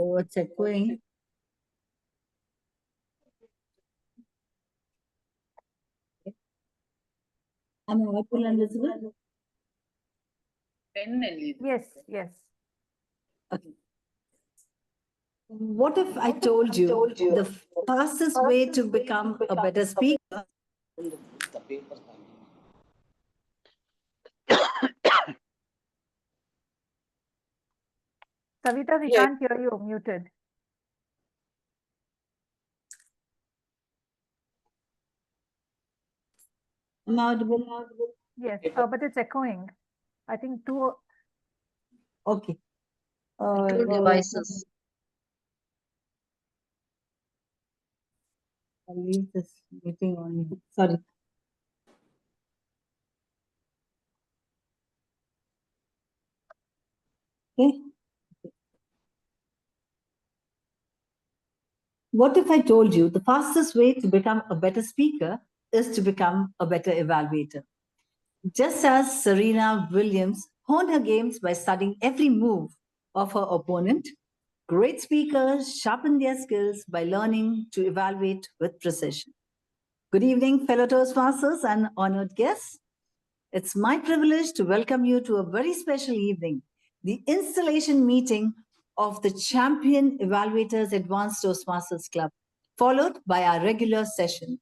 Oh, it's echoing. Am I audible and visible? Yes, yes. Okay. What if I told you the fastest way to become a better speaker? Savita, we can't hear you, muted. Am I audible? Yes, but it's echoing. I think two. Okay. Two devices. I'll leave this meeting on. Sorry. Okay. What if I told you the fastest way to become a better speaker is to become a better evaluator? Just as Serena Williams honed her games by studying every move of her opponent, great speakers sharpen their skills by learning to evaluate with precision. Good evening, fellow Toastmasters and honored guests. It's my privilege to welcome you to a very special evening, the installation meeting of the Champion Evaluators Advanced Toastmasters Club, followed by our regular session.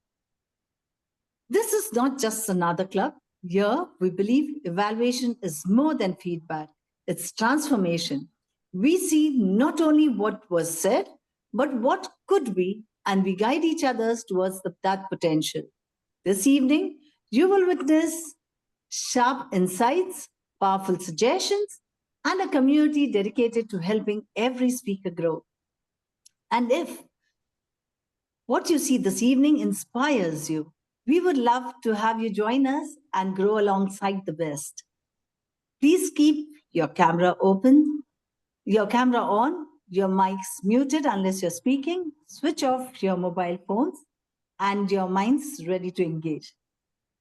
This is not just another club. Here, we believe evaluation is more than feedback, it's transformation. We see not only what was said, but what could be, and we guide each other towards that potential. This evening, you will witness sharp insights, powerful suggestions, and a community dedicated to helping every speaker grow. And if what you see this evening inspires you, we would love to have you join us and grow alongside the best. Please keep your camera open, your camera on, your mics muted unless you're speaking, switch off your mobile phones, and your minds ready to engage.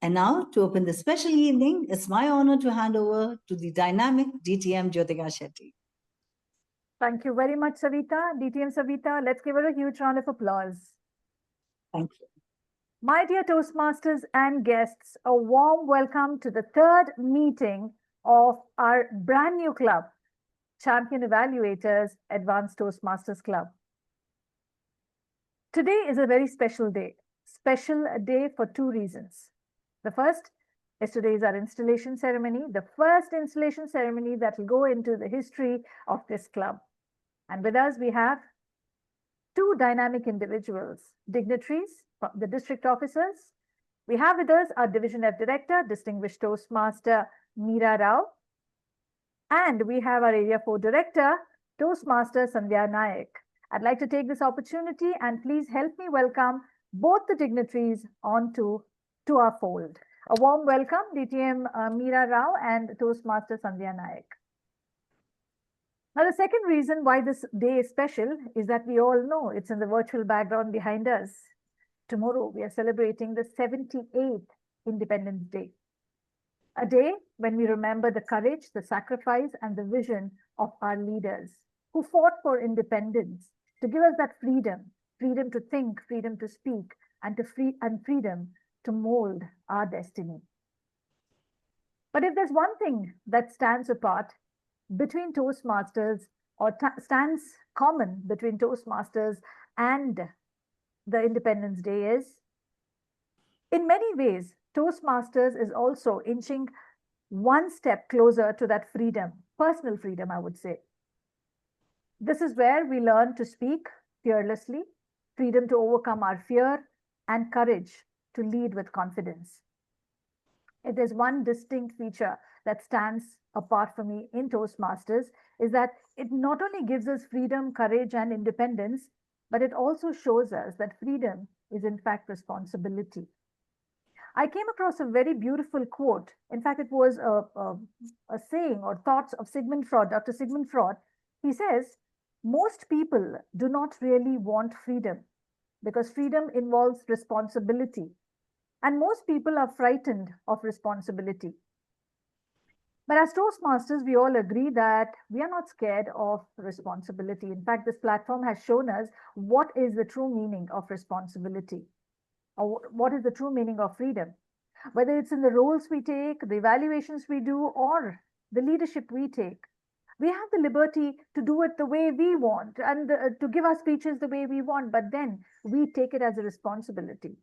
And now, to open this special evening, it's my honor to hand over to the dynamic DTM Jyotika Shetty. Thank you very much, Savita. DTM Savita, let's give her a huge round of applause. Thank you. My dear Toastmasters and guests, a warm welcome to the third meeting of our brand new club, Champion Evaluators Advanced Toastmasters Club. Today is a very special day for two reasons. The first is today is our installation ceremony, the first installation ceremony that will go into the history of this club. And with us, we have two dynamic individuals, dignitaries, the district officers. We have with us our Division F Director, Distinguished Toastmaster Meera Rao. And we have our Area 4 Director, Toastmaster Sandhya Naik. I'd like to take this opportunity and please help me welcome both the dignitaries onto our fold. A warm welcome, DTM Meera Rao and Toastmaster Sandhya Naik. Now, the second reason why this day is special is that we all know it's in the virtual background behind us. Tomorrow, we are celebrating the 78th Independence Day. A day when we remember the courage, the sacrifice, and the vision of our leaders who fought for independence to give us that freedom to think, freedom to speak, and freedom to mold our destiny. But if there's one thing that stands apart between Toastmasters or stands common between Toastmasters and the Independence Day is, in many ways, Toastmasters is also inching one step closer to that freedom, personal freedom, I would say. This is where we learn to speak fearlessly, freedom to overcome our fear, and courage to lead with confidence. If there's one distinct feature that stands apart for me in Toastmasters, is that it not only gives us freedom, courage, and independence, but it also shows us that freedom is in fact responsibility. I came across a very beautiful quote. In fact, it was a saying or thoughts of Sigmund Freud, Dr. Sigmund Freud. He says, most people do not really want freedom because freedom involves responsibility. And most people are frightened of responsibility. But as Toastmasters, we all agree that we are not scared of responsibility. In fact, this platform has shown us what is the true meaning of responsibility, or what is the true meaning of freedom. Whether it's in the roles we take, the evaluations we do, or the leadership we take, we have the liberty to do it the way we want and to give our speeches the way we want, but then we take it as a responsibility.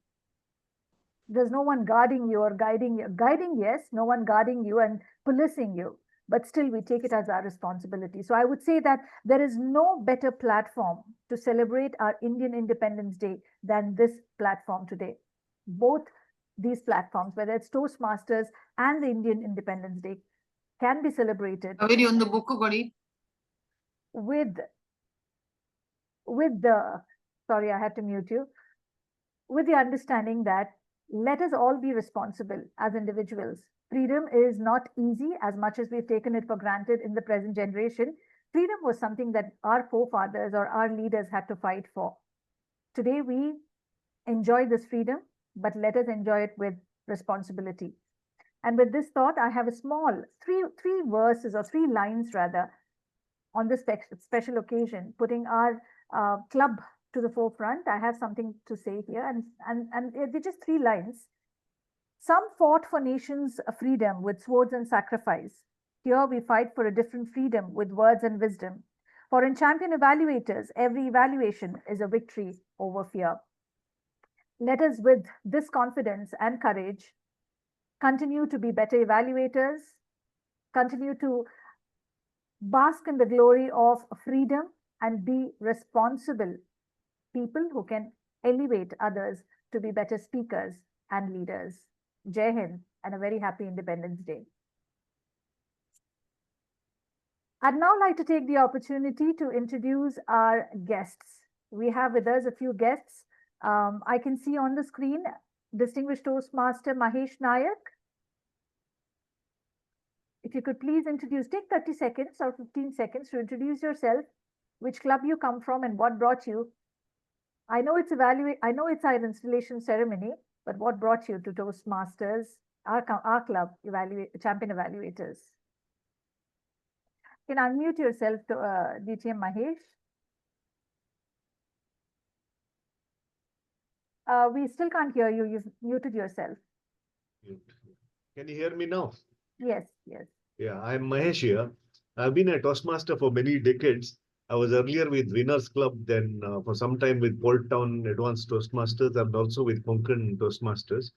There's no one guarding you or guiding you. Guiding, yes, no one guarding you and policing you, but still we take it as our responsibility. So I would say that there is no better platform to celebrate our Indian Independence Day than this platform today. Both these platforms, whether it's Toastmasters and the Indian Independence Day, can be celebrated Kaveri, on the book kodi. with the, sorry, I had to mute you, with the understanding that let us all be responsible as individuals. Freedom is not easy as much as we've taken it for granted in the present generation. Freedom was something that our forefathers or our leaders had to fight for. Today we enjoy this freedom, but let us enjoy it with responsibility. And with this thought, I have a small three verses or 3 lines rather on this special occasion, putting our club to the forefront. I have something to say here, and they're just 3 lines. Some fought for nations' freedom with swords and sacrifice. Here we fight for a different freedom with words and wisdom. For in champion evaluators, every evaluation is a victory over fear. Let us, with this confidence and courage, continue to be better evaluators, continue to bask in the glory of freedom, and be responsible people who can elevate others to be better speakers and leaders. Jai Hind, and a very happy Independence Day. I'd now like to take the opportunity to introduce our guests. We have with us a few guests. I can see on the screen Distinguished Toastmaster Mahesh Nayak. If you could please introduce, take 30 seconds or 15 seconds to introduce yourself, which club you come from and what brought you. I know it's our installation ceremony, but what brought you to Toastmasters, our club, champion evaluators? You can unmute yourself to DTM Mahesh. We still can't hear you. You've muted yourself. Can you hear me now? Yes, yes. Yeah, I'm Mahesh here. I've been a Toastmaster for many decades. I was earlier with Winners Club, then for some time with Port Town Advanced Toastmasters, and also with Konkan Toastmasters.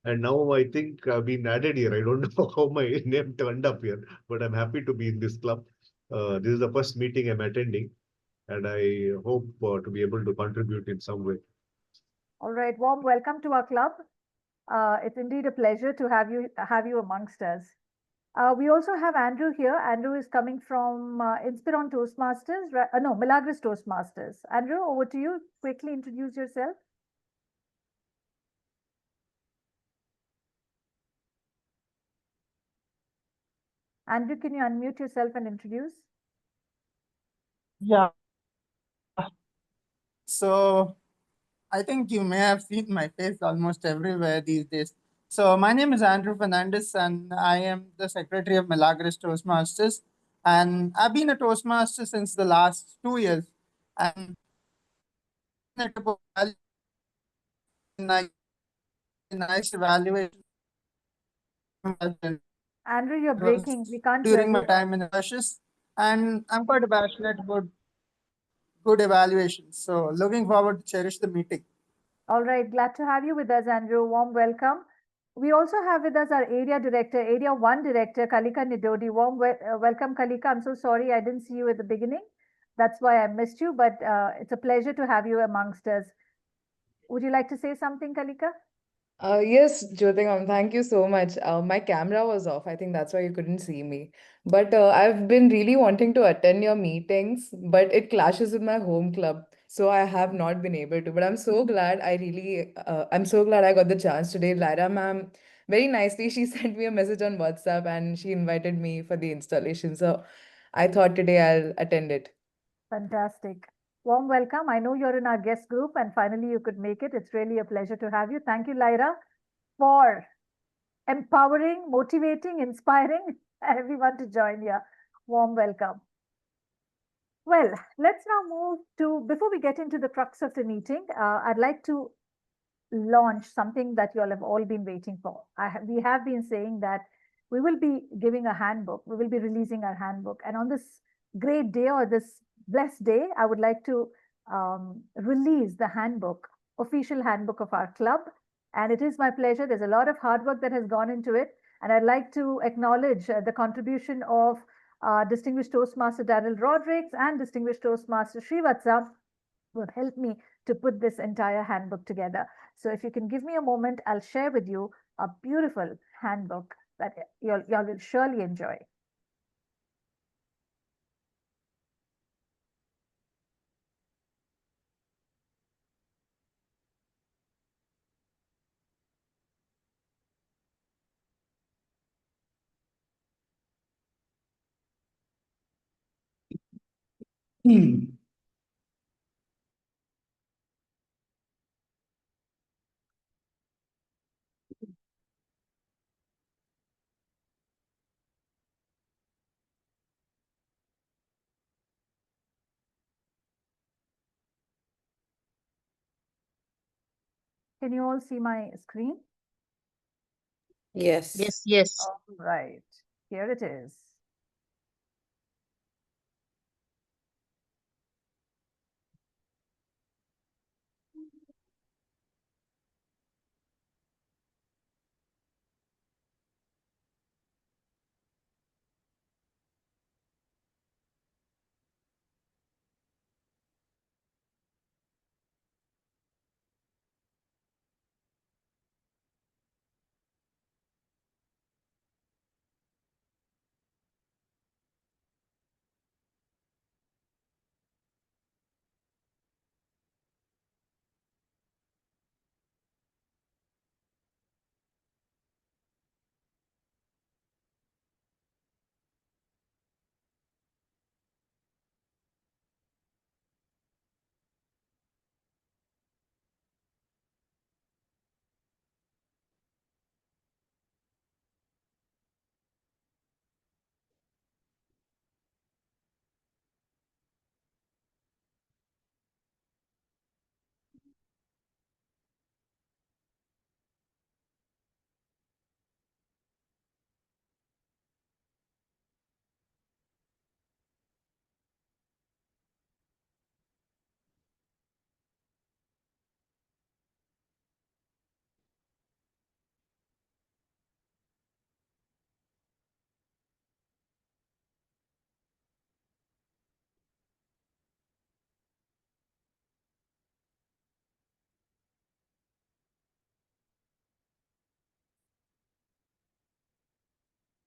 And now I think I've been added here. I don't know how my name turned up here, but I'm happy to be in this club. This is the first meeting I'm attending, and I hope to be able to contribute in some way. All right, warm welcome to our club. It's indeed a pleasure to have you amongst us. We also have Andrew here. Andrew is coming from Inspiron Toastmasters, no, Milagros Toastmasters. Andrew, over to you. Quickly introduce yourself. Andrew, can you unmute yourself and introduce? Yeah. So I think you may have seen my face almost everywhere these days. So my name is Andrew Fernandez, and I am the secretary of Milagros Toastmasters. And I've been a Toastmaster since the last 2 years. And nice evaluation. Andrew, you're breaking. We can't hear During my you. time in the Ashes, and I'm quite passionate about good evaluations. So looking forward to cherish the meeting. All right, glad to have you with us, Andrew. Warm welcome. We also have with us our Area Director, Area 1 Director, Kalika Nidodi. Warm welcome, Kalika. I'm so sorry I didn't see you at the beginning. That's why I missed you, but it's a pleasure to have you amongst us. Would you like to say something, Kalika? Yes, Jyotingam, thank you so much. My camera was off. I think that's why you couldn't see me. But I've been really wanting to attend your meetings, but it clashes with my home club. So I have not been able to. But I'm so glad I'm so glad I got the chance today. Lyra ma'am, very nicely, she sent me a message on WhatsApp and she invited me for the installation. So I thought today I'll attend it. Fantastic. Warm welcome. I know you're in our guest group and finally you could make it. It's really a pleasure to have you. Thank you, Lyra, for empowering, motivating, inspiring everyone to join here. Warm welcome. Well, let's now move to, before we get into the crux of the meeting, I'd like to launch something that you all have all been waiting for. We have been saying that we will be giving a handbook, we will be releasing our handbook. And on this great day or this blessed day, I would like to release the handbook, official handbook of our club. And it is my pleasure. There's a lot of hard work that has gone into it. And I'd like to acknowledge the contribution of distinguished Toastmaster Daryl Rodrigues and distinguished Toastmaster Srivatsa, who have helped me to put this entire handbook together. So if you can give me a moment, I'll share with you a beautiful handbook that y'all will surely enjoy. Can you all see my screen? Yes. Yes, yes. All right, here it is.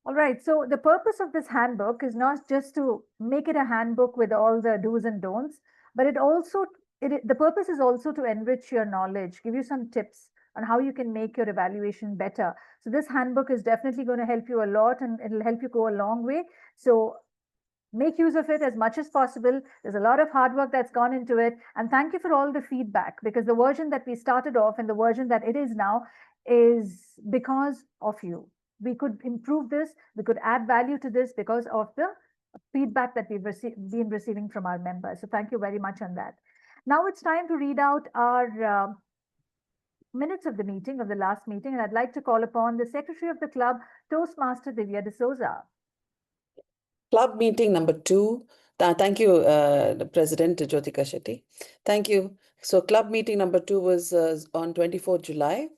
All right, so the purpose of this handbook is not just to make it a handbook with all the do's and don'ts, but the purpose is also to enrich your knowledge, give you some tips on how you can make your evaluation better. So this handbook is definitely going to help you a lot, and it'll help you go a long way. So make use of it as much as possible. There's a lot of hard work that's gone into it. And thank you for all the feedback, because the version that we started off and the version that it is now is because of you. We could improve this, we could add value to this because of the feedback that we've been receiving from our members. So thank you very much on that. Now it's time to read out our minutes of the meeting, of the last meeting, and I'd like to call upon the Secretary of the Club, Toastmaster Divya D'Souza. Club meeting number 2. Thank you, President Jyotika Shetty. Thank you. So club meeting number 2 was on 24th July.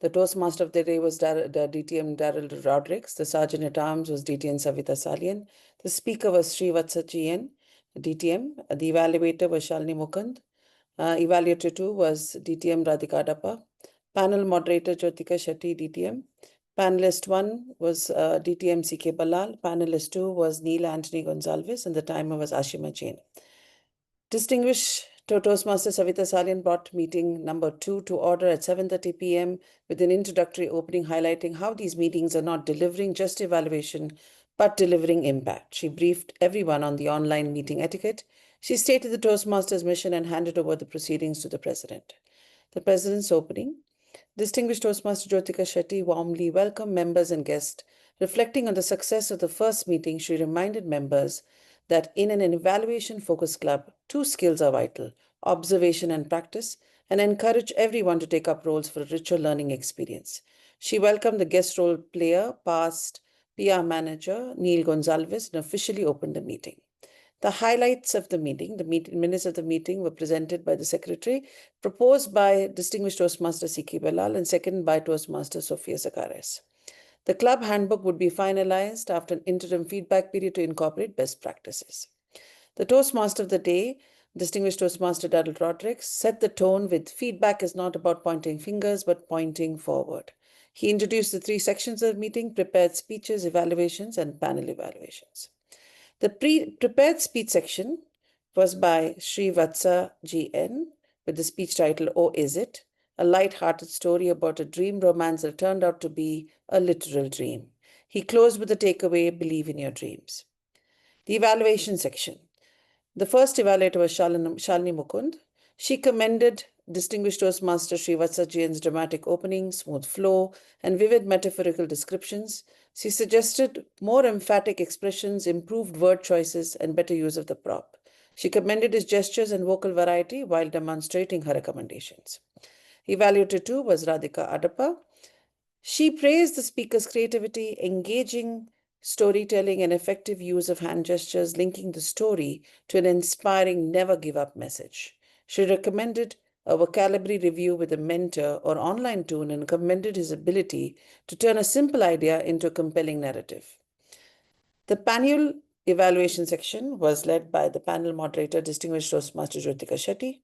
The Toastmaster of the day was the DTM Daryl Rodrigues. The Sergeant-at-Arms was DTM Savita Salian. The speaker was Srivatsa GN, DTM. The evaluator was Shalini Mukund. Evaluator 2 was DTM Radhika Dappa. Panel moderator Jyotika Shetty, DTM. Panelist 1 was DTM CK Balal. Panelist 2 was Neil Anthony Gonzalez, and the timer was Ashima Jain. Distinguished Toastmaster Savita Salian brought meeting number 2 to order at 7:30 p.m. with an introductory opening highlighting how these meetings are not delivering just evaluation, but delivering impact. She briefed everyone on the online meeting etiquette. She stated the Toastmasters' mission and handed over the proceedings to the President. The President's opening. Distinguished Toastmaster Jyotika Shetty warmly welcomed members and guests Reflecting on the success of the first meeting, she reminded members that in an evaluation-focused club, 2 skills are vital: observation and practice, and encouraged everyone to take up roles for a richer learning experience. She welcomed the guest role player, past PR manager Neil Gonzalez, and officially opened the meeting. The highlights of the minutes of the meeting were presented by the secretary, proposed by distinguished Toastmaster C.K. Bellal and seconded by Toastmaster Sophia Zakares. The club handbook would be finalized after an interim feedback period to incorporate best practices. The Toastmaster of the day, distinguished Toastmaster Darrell Rodrigues, set the tone with "Feedback is not about pointing fingers, but pointing forward." He introduced the 3 sections of the meeting: prepared speeches, evaluations, and panel evaluations. The prepared speech section was by Sri Vatsa G.N. with the speech title, "Oh, Is It?" A light-hearted story about a dream romance that turned out to be a literal dream. He closed with the takeaway, "Believe in your dreams." The evaluation section. The first evaluator was Shalini Mukund. She commended distinguished Toastmaster Srivatsa Jain's dramatic opening, smooth flow, and vivid metaphorical descriptions. She suggested more emphatic expressions, improved word choices, and better use of the prop. She commended his gestures and vocal variety while demonstrating her recommendations. Evaluator 2 was Radhika Adappa. She praised the speaker's creativity, engaging storytelling, and effective use of hand gestures, linking the story to an inspiring never give up message. She recommended a vocabulary review with a mentor or online tool and commended his ability to turn a simple idea into a compelling narrative. The panel evaluation section was led by the panel moderator, distinguished Toastmaster Jyotika Shetty.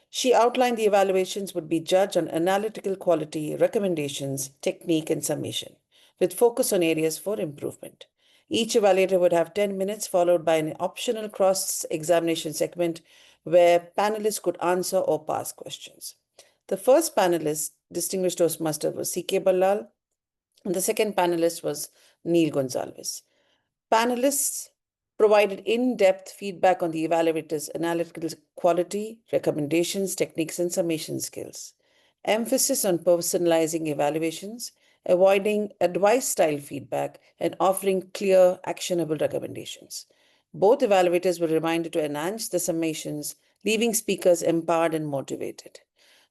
She outlined the evaluations would be judged on analytical quality, recommendations, technique, and summation, with focus on areas for improvement. Each evaluator would have 10 minutes, followed by an optional cross-examination segment where panelists could answer or pass questions. The first panelist, distinguished Toastmaster, was C.K. Bellal, and the second panelist was Neil Gonzalez. Panelists provided in-depth feedback on the evaluator's analytical quality, recommendations, techniques, and summation skills. Emphasis on personalizing evaluations, avoiding advice-style feedback, and offering clear, actionable recommendations. Both evaluators were reminded to enhance the summations, leaving speakers empowered and motivated.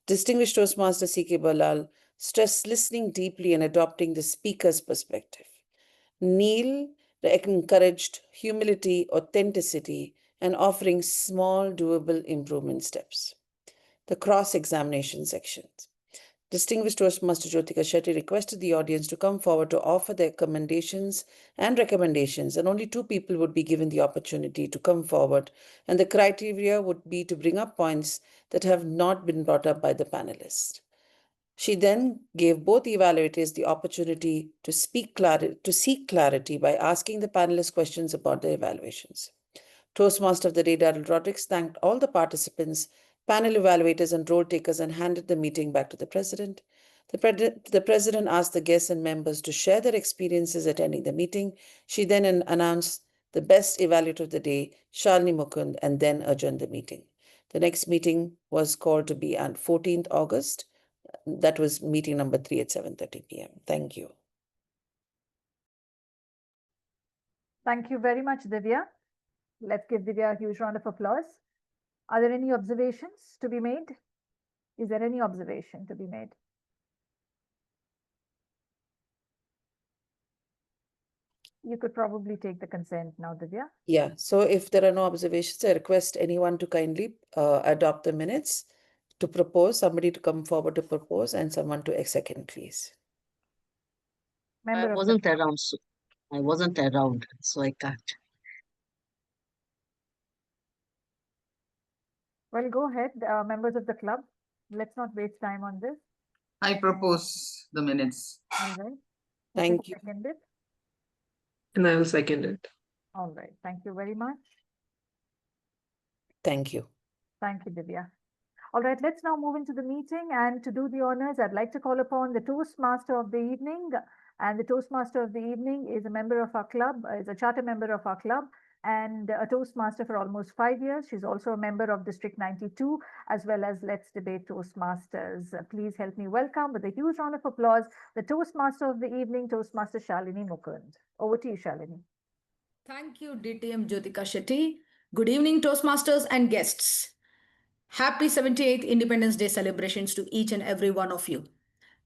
Distinguished Toastmaster C.K. Bellal stressed listening deeply and adopting the speaker's perspective. Neil encouraged humility, authenticity, and offering small, doable improvement steps. The cross-examination sections. Distinguished Toastmaster Jyotika Shetty requested the audience to come forward to offer their commendations and recommendations, and only 2 people would be given the opportunity to come forward, and the criteria would be to bring up points that have not been brought up by the panelists. She then gave both evaluators the opportunity to seek clarity by asking the panelists questions about their evaluations. Toastmaster of the day, Darrell Rodrigues, thanked all the participants, panel evaluators, and role takers and handed the meeting back to the president. The president asked the guests and members to share their experiences attending the meeting. She then announced the best evaluator of the day, Shalini Mukund, and then adjourned the meeting. The next meeting was called to be on 14th August. That was meeting number 3 at 7:30 p.m. Thank you. Thank you very much, Divya. Let's give Divya a huge round of applause. Are there any observations to be made? Is there any observation to be made? You could probably take the consent now, Divya. Yeah, so if there are no observations, I request anyone to kindly adopt the minutes to propose, somebody to come forward to propose, and someone to second, please. Member I of wasn't around, so I can't. Well, go ahead, members of the club. Let's not waste time on this. I propose the minutes. All right. Thank you. Seconded. And I will second it. All right. Thank you very much. Thank you. Thank you, Divya. All right, let's now move into the meeting, and to do the honors, I'd like to call upon the Toastmaster of the evening. And the Toastmaster of the evening is a member of our club, is a charter member of our club, and a Toastmaster for almost 5 years. She's also a member of District 92 as well as Let's Debate Toastmasters. Please help me welcome with a huge round of applause the Toastmaster of the evening, Toastmaster Shalini Mukund. Over to you, Shalini. Thank you, DTM Jyotika Shetty. Good evening, Toastmasters and guests. Happy 78th Independence Day celebrations to each and every one of you.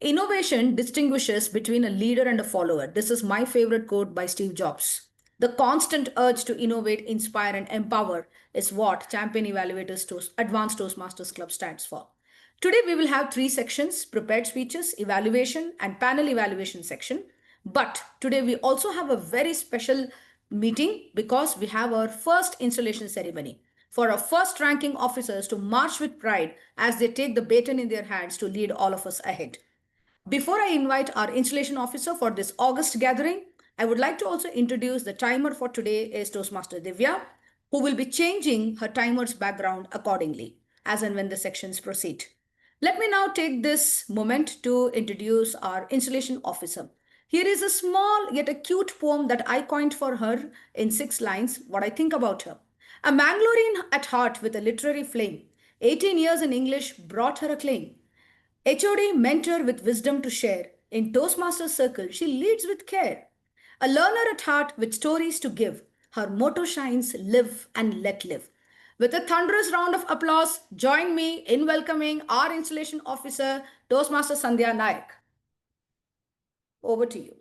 Innovation distinguishes between a leader and a follower. This is my favorite quote by Steve Jobs. The constant urge to innovate, inspire, and empower is what Champion Evaluators Advanced Toastmasters Club stands for. Today, we will have 3 sections: prepared speeches, evaluation, and panel evaluation section. But today, we also have a very special meeting because we have our first installation ceremony for our first ranking officers to march with pride as they take the baton in their hands to lead all of us ahead. Before I invite our installation officer for this August gathering, I would like to also introduce the timer for today is Toastmaster Divya, who will be changing her timer's background accordingly as and when the sections proceed. Let me now take this moment to introduce our installation officer. Here is a small yet a cute poem that I coined for her in 6 lines, what I think about her. A Mangalorean at heart with a literary flame, 18 years in English brought her acclaim. HOD mentor with wisdom to share. In Toastmasters Circle, she leads with care. A learner at heart with stories to give. Her motto shines, live and let live. With a thunderous round of applause, join me in welcoming our installation officer, Toastmaster Sandhya Nayak. Over to you.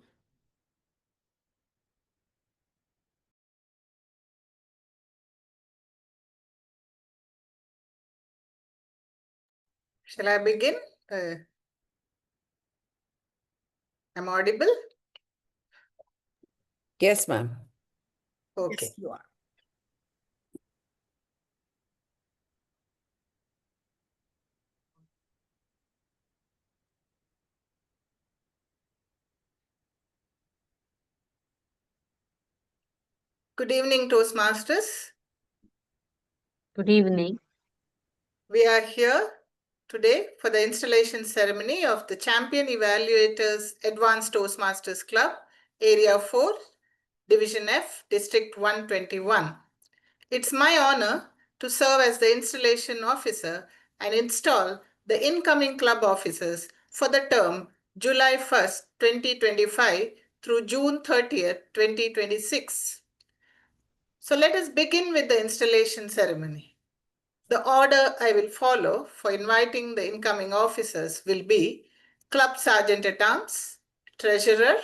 Shall I begin? I'm audible? Yes, ma'am. Okay. Yes, you are. Good evening, Toastmasters. Good evening. We are here today for the installation ceremony of the Champion Evaluators Advanced Toastmasters Club, Area 4, Division F, District 121. It's my honor to serve as the installation officer and install the incoming club officers for the term July 1st, 2025 through June 30th, 2026. So let us begin with the installation ceremony. The order I will follow for inviting the incoming officers will be Club Sergeant at Arms, Treasurer,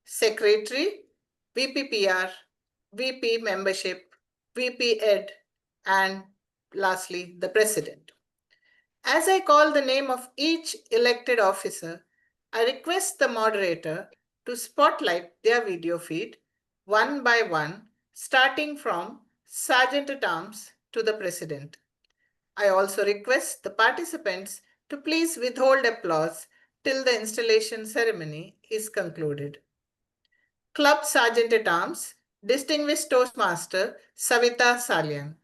Secretary, VPPR, VP Membership, VP Ed, and lastly, the President. As I call the name of each elected officer, I request the moderator to spotlight their video feed one by one, starting from Sergeant at Arms to the President. I also request the participants to please withhold applause till the installation ceremony is concluded. Club Sergeant at Arms, Distinguished Toastmaster Savita Salyan.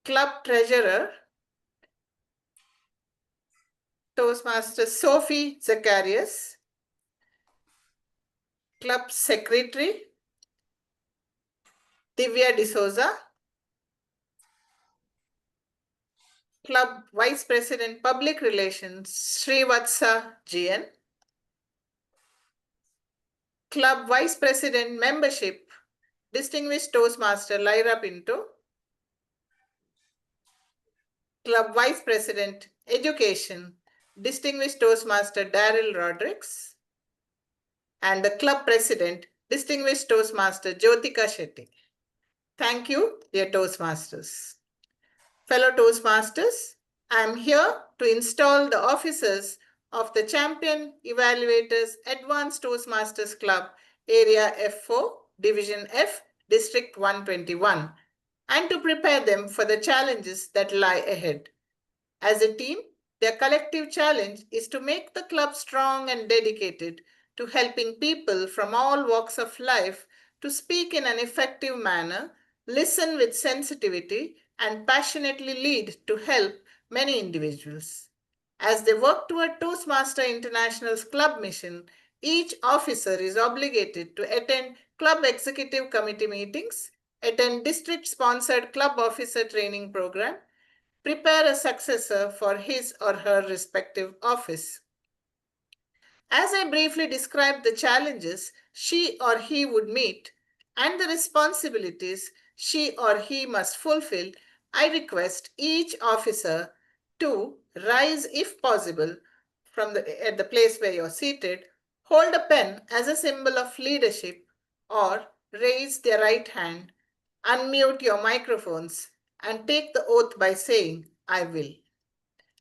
Club Treasurer, Toastmaster Sophie Zacharias. Club Secretary, Divya D'Souza. Club Vice President Public Relations, Srivatsa GN. Club Vice President Membership, Distinguished Toastmaster Lyra Pinto. Club Vice President Education, Distinguished Toastmaster Daryl Rodrigues. And the Club President, Distinguished Toastmaster Jyotika Shetty. Thank you, dear Toastmasters. Fellow Toastmasters, I am here to install the officers of the Champion Evaluators Advanced Toastmasters Club, Area F4, Division F, District 121, and to prepare them for the challenges that lie ahead. As a team, their collective challenge is to make the club strong and dedicated to helping people from all walks of life to speak in an effective manner, listen with sensitivity, and passionately lead to help many individuals. As they work toward Toastmaster International's club mission, Each officer is obligated to attend club executive committee meetings, attend district-sponsored club officer training program, prepare a successor for his or her respective office. As I briefly described the challenges she or he would meet and the responsibilities she or he must fulfill, I request each officer to rise if possible at the place where you're seated, hold a pen as a symbol of leadership, or raise their right hand, unmute your microphones, and take the oath by saying, "I will."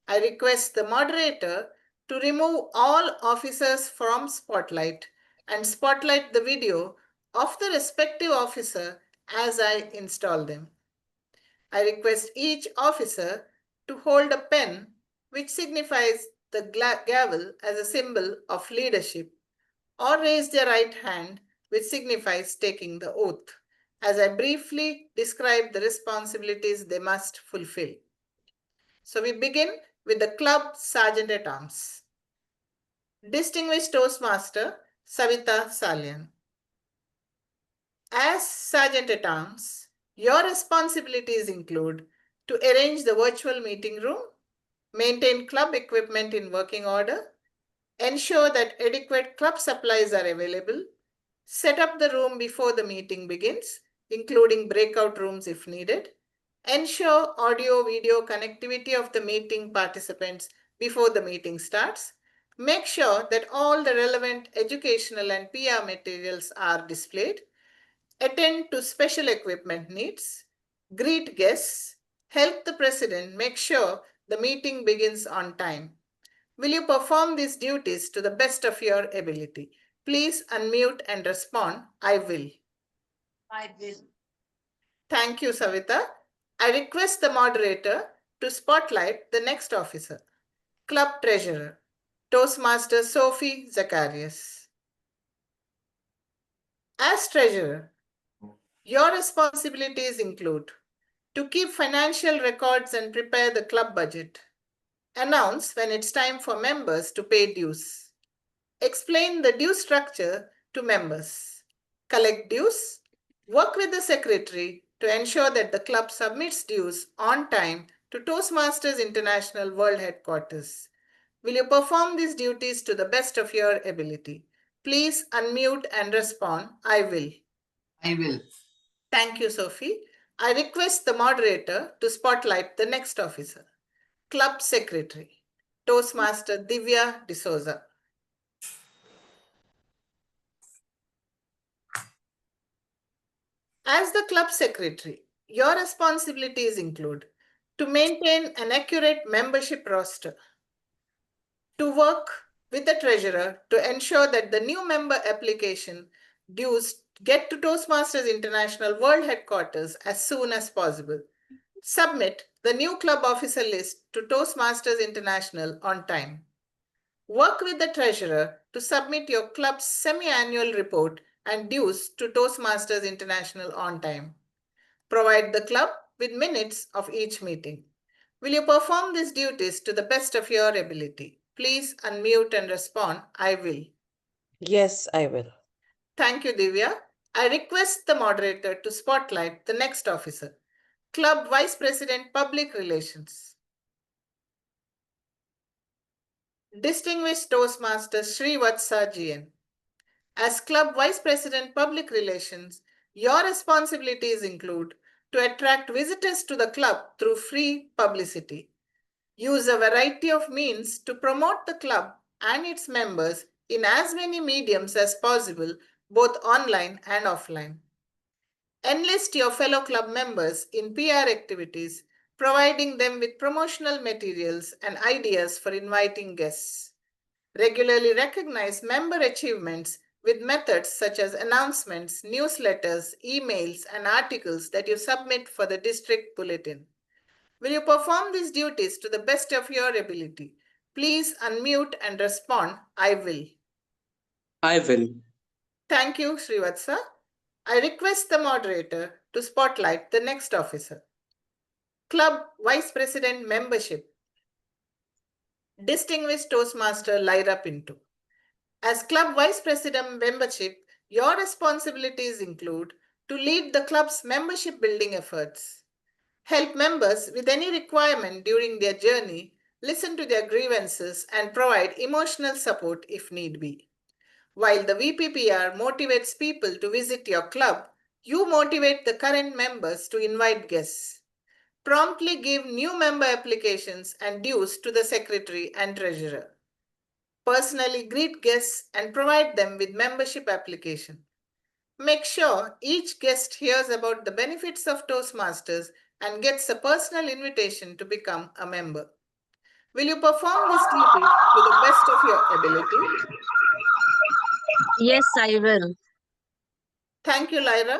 I request the moderator to remove all officers from spotlight and spotlight the video of the respective officer as I install them. I request each officer to hold a pen which signifies the gavel as a symbol of leadership, or raise their right hand which signifies taking the oath, as I briefly describe the responsibilities they must fulfill. So we begin with the club sergeant at arms. Distinguished Toastmaster Savita Salyan. As sergeant at arms, your responsibilities include to arrange the virtual meeting room, maintain club equipment in working order, ensure that adequate club supplies are available, set up the room before the meeting begins, including breakout rooms if needed, ensure audio-video connectivity of the meeting participants before the meeting starts, make sure that all the relevant educational and PR materials are displayed, attend to special equipment needs, greet guests, help the president make sure the meeting begins on time. Will you perform these duties to the best of your ability? Please unmute and respond, "I will." I will. Thank you, Savita. I request the moderator to spotlight the next officer, Club Treasurer, Toastmaster Sophie Zacharias. As Treasurer, your responsibilities include to keep financial records and prepare the club budget, announce when it's time for members to pay dues, explain the due structure to members, collect dues, work with the secretary to ensure that the club submits dues on time to Toastmasters International World Headquarters. Will you perform these duties to the best of your ability? Please unmute and respond, "I will." I will. Thank you, Sophie. I request the moderator to spotlight the next officer, Club Secretary, Toastmaster Divya D'Souza. As the club secretary, your responsibilities include to maintain an accurate membership roster, to work with the treasurer to ensure that the new member application dues get to Toastmasters International World Headquarters as soon as possible, submit the new club officer list to Toastmasters International on time, work with the treasurer to submit your club's semi-annual report and dues to Toastmasters International on time, provide the club with minutes of each meeting. Will you perform these duties to the best of your ability? Please unmute and respond, "I will." Yes, I will. Thank you, Divya. I request the moderator to spotlight the next officer, Club Vice President Public Relations. Distinguished Toastmaster Srivatsa GN. As Club Vice President Public Relations, your responsibilities include to attract visitors to the club through free publicity, use a variety of means to promote the club and its members in as many mediums as possible, both online and offline. Enlist your fellow club members in PR activities, providing them with promotional materials and ideas for inviting guests. Regularly recognize member achievements with methods such as announcements, newsletters, emails, and articles that you submit for the district bulletin. Will you perform these duties to the best of your ability? Please unmute and respond, "I will." I will. Thank you, Srivatsa. I request the moderator to spotlight the next officer, Club Vice President Membership, Distinguished Toastmaster Lyra Pinto. As Club Vice President membership, your responsibilities include to lead the club's membership building efforts, help members with any requirement during their journey, listen to their grievances, and provide emotional support if need be. While the VPPR motivates people to visit your club, you motivate the current members to invite guests. Promptly give new member applications and dues to the secretary and treasurer. Personally greet guests and provide them with membership application. Make sure each guest hears about the benefits of Toastmasters and gets a personal invitation to become a member. Will you perform this duty to the best of your ability? Yes, I will. Thank you, Lyra.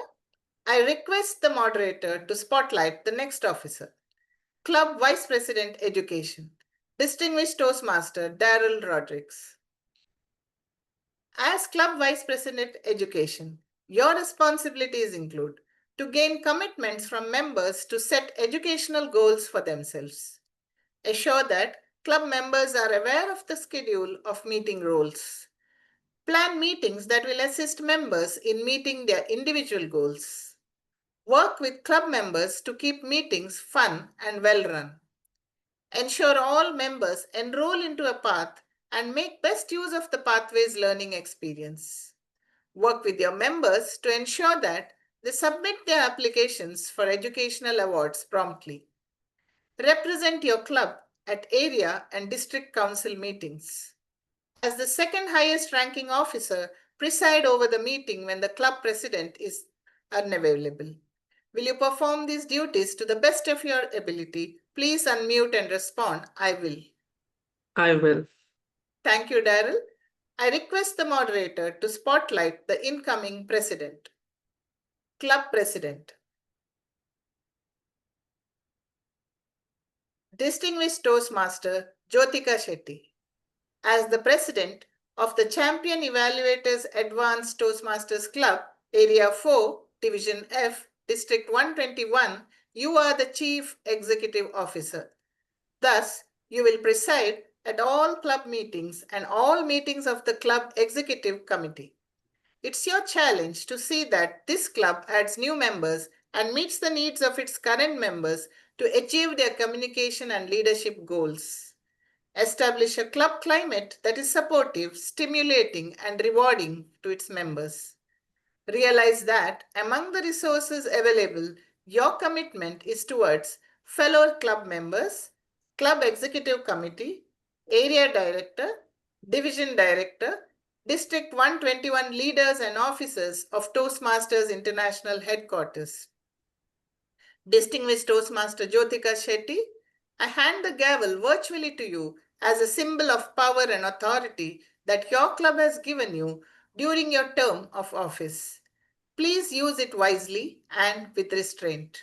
I request the moderator to spotlight the next officer. Club Vice President Education, Distinguished Toastmaster Daryl Rodrigues. As Club Vice President Education, your responsibilities include to gain commitments from members to set educational goals for themselves. Assure that club members are aware of the schedule of meeting roles. Plan meetings that will assist members in meeting their individual goals. Work with club members to keep meetings fun and well run. Ensure all members enroll into a path and make best use of the pathways learning experience. Work with your members to ensure that they submit their applications for educational awards promptly. Represent your club at area and district council meetings. As the second highest ranking officer, preside over the meeting when the club president is unavailable. Will you perform these duties to the best of your ability? Please unmute and respond, I will. I will. Thank you, Daryl. I request the moderator to spotlight the incoming president. Club President. Distinguished Toastmaster Jyotika Shetty. As the president of the Champion Evaluators Advanced Toastmasters Club, Area 4, Division F, District 121, you are the Chief Executive Officer. Thus, you will preside at all club meetings and all meetings of the Club Executive Committee. It's your challenge to see that this club adds new members and meets the needs of its current members to achieve their communication and leadership goals. Establish a club climate that is supportive, stimulating, and rewarding to its members. Realize that among the resources available, your commitment is towards fellow club members, club executive committee, area director, division director, District 121 leaders and officers of Toastmasters International Headquarters. Distinguished Toastmaster Jyotika Shetty, I hand the gavel virtually to you as a symbol of power and authority that your club has given you during your term of office. Please use it wisely and with restraint.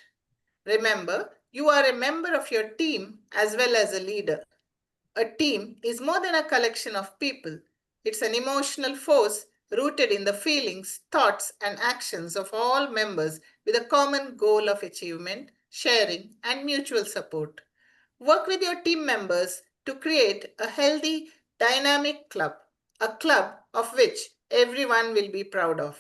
Remember, you are a member of your team as well as a leader. A team is more than a collection of people. It's an emotional force rooted in the feelings, thoughts, and actions of all members with a common goal of achievement, sharing, and mutual support. Work with your team members to create a healthy, dynamic club, a club of which everyone will be proud of.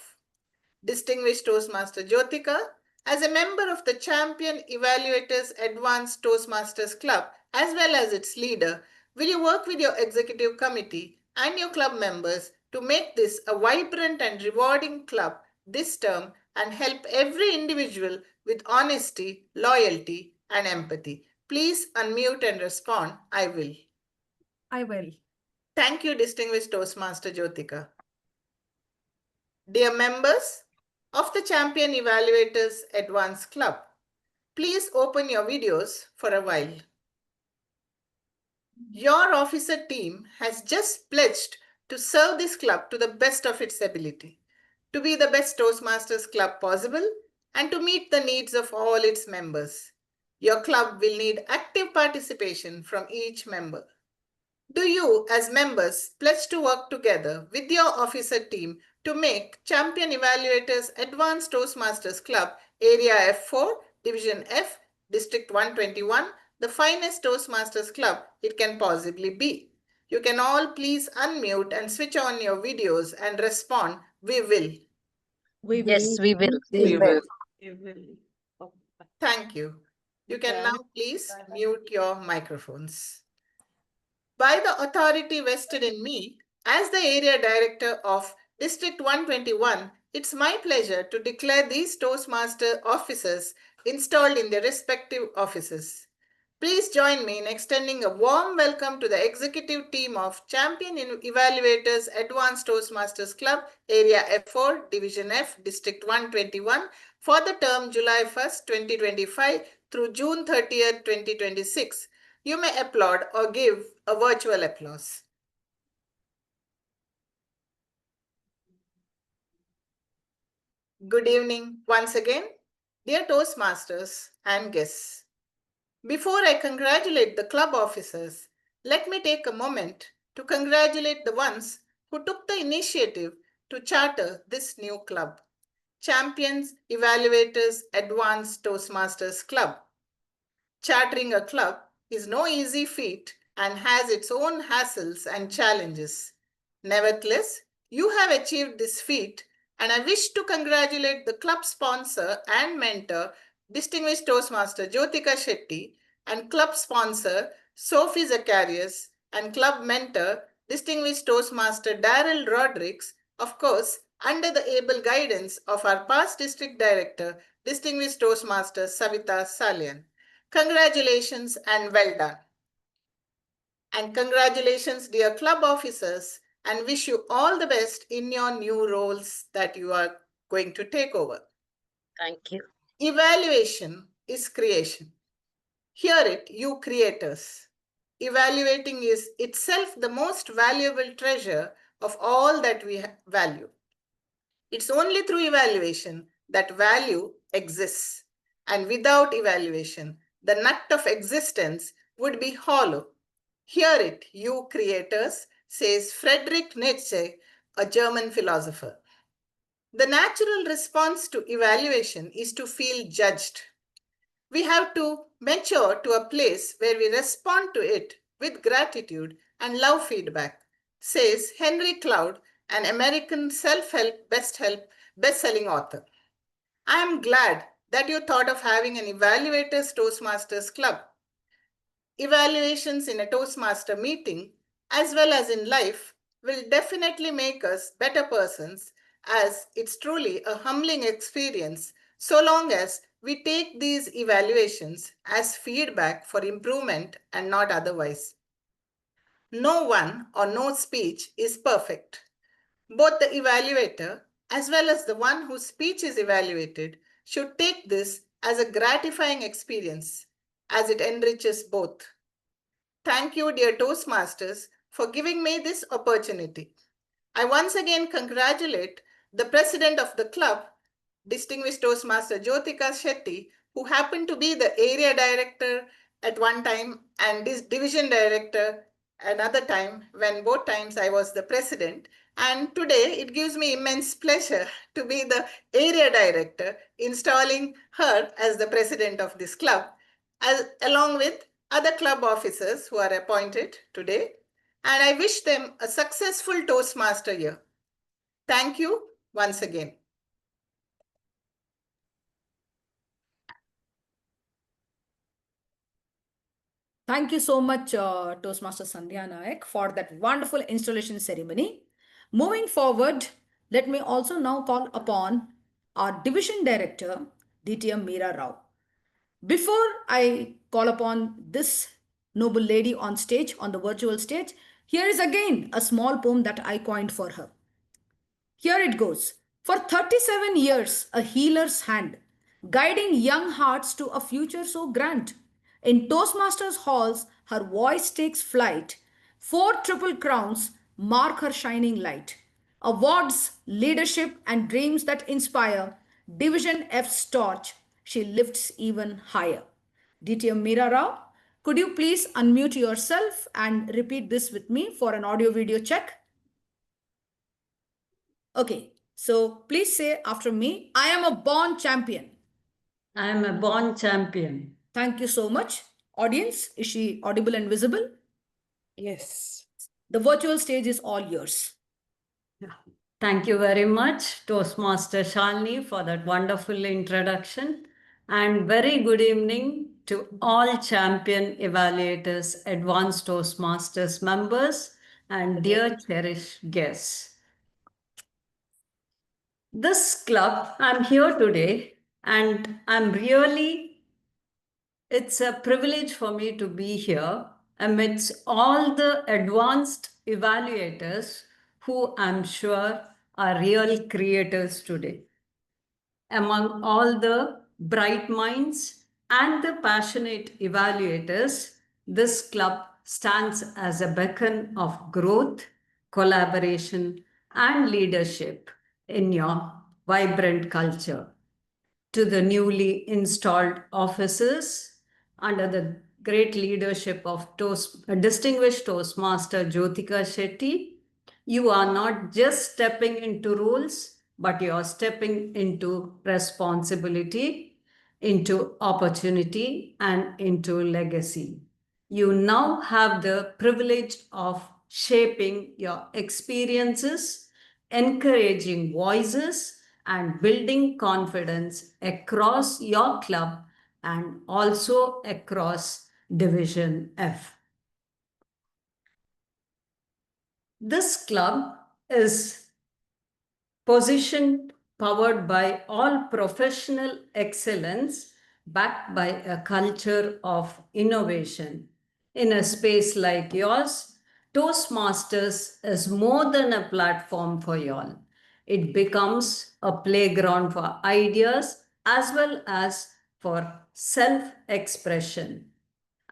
Distinguished Toastmaster Jyotika, as a member of the Champion Evaluators Advanced Toastmasters Club, as well as its leader, will you work with your executive committee and your club members to make this a vibrant and rewarding club this term and help every individual with honesty, loyalty, and empathy? Please unmute and respond, I will. I will. Thank you, Distinguished Toastmaster Jyotika. Dear members of the Champion Evaluators Advanced Club, please open your videos for a while. Your officer team has just pledged to serve this club to the best of its ability, to be the best Toastmasters club possible, and to meet the needs of all its members. Your club will need active participation from each member. Do you, as members, pledge to work together with your officer team to make Champion Evaluators Advanced Toastmasters Club, Area F4, Division F, District 121, the finest Toastmasters club it can possibly be? You can all please unmute and switch on your videos and respond. We will. Yes, we will. We will. Thank you. You can now please mute your microphones. By the authority vested in me as the Area Director of District 121, it's my pleasure to declare these Toastmaster officers installed in their respective offices. Please join me in extending a warm welcome to the executive team of Champion Evaluators Advanced Toastmasters Club, Area F4, Division F, District 121 for the term July 1st, 2025 through June 30th, 2026. You may applaud or give a virtual applause. Good evening once again, dear Toastmasters and guests. Before I congratulate the club officers, let me take a moment to congratulate the ones who took the initiative to charter this new club, Champions Evaluators Advanced Toastmasters Club. Chartering a club is no easy feat and has its own hassles and challenges. Nevertheless, you have achieved this feat, and I wish to congratulate the club sponsor and mentor, Distinguished Toastmaster Jyotika Shetty, and club sponsor Sophie Zacharias, and club mentor, Distinguished Toastmaster Daryl Rodrigues, of course, under the able guidance of our past district director, Distinguished Toastmaster Savita Salian. Congratulations and well done. And congratulations, dear club officers, and wish you all the best in your new roles that you are going to take over. Thank you. Evaluation is creation. Hear it, you creators. Evaluating is itself the most valuable treasure of all that we value. It's only through evaluation that value exists. And without evaluation, the nut of existence would be hollow. Hear it, you creators, says Friedrich Nietzsche, a German philosopher. The natural response to evaluation is to feel judged. We have to mature to a place where we respond to it with gratitude and love feedback, says Henry Cloud, an American self-help best-selling author. I am glad that you thought of having an Evaluators Toastmasters Club. Evaluations in a Toastmaster meeting, as well as in life, will definitely make us better persons, as it's truly a humbling experience so long as we take these evaluations as feedback for improvement and not otherwise. No one or no speech is perfect. Both the evaluator as well as the one whose speech is evaluated should take this as a gratifying experience, as it enriches both. Thank you, dear Toastmasters, for giving me this opportunity. I once again congratulate the president of the club, Distinguished Toastmaster Jyotika Shetty, who happened to be the area director at one time and division director another time, when both times I was the president. And today it gives me immense pleasure to be the area director, installing her as the president of this club, along with other club officers who are appointed today. And I wish them a successful Toastmaster year. Thank you once again. Thank you so much, Toastmaster Sandhya Nayak, for that wonderful installation ceremony. Moving forward, let me also now call upon our Division Director, DTM Meera Rao. Before I call upon this noble lady on stage, on the virtual stage, here is again a small poem that I coined for her. Here it goes. For 37 years, a healer's hand, guiding young hearts to a future so grand. In Toastmasters halls, her voice takes flight. 4 triple crowns mark her shining light. Awards, leadership, and dreams that inspire. Division F's torch, she lifts even higher. DTM Meera Rao, could you please unmute yourself and repeat this with me for an audio video check? Okay, so please say after me, I am a born champion. I am a born champion. Thank you so much. Audience, is she audible and visible? Yes. The virtual stage is all yours. Thank you very much, Toastmaster Shalini, for that wonderful introduction. And very good evening to all champion evaluators, advanced Toastmasters members, and dear cherished guests. This club, I'm here today, and it's a privilege for me to be here amidst all the advanced evaluators who I'm sure are real creators today. Among all the bright minds and the passionate evaluators, this club stands as a beacon of growth, collaboration, and leadership in your vibrant culture. To the newly installed officers under the great leadership of distinguished Toastmaster Jyotika Shetty, you are not just stepping into roles, but you are stepping into responsibility, into opportunity, and into legacy. You now have the privilege of shaping your experiences, encouraging voices, and building confidence across your club and also across Division F. This club is positioned, powered by all professional excellence, backed by a culture of innovation. In a space like yours, Toastmasters is more than a platform for y'all. It becomes a playground for ideas as well as for self-expression.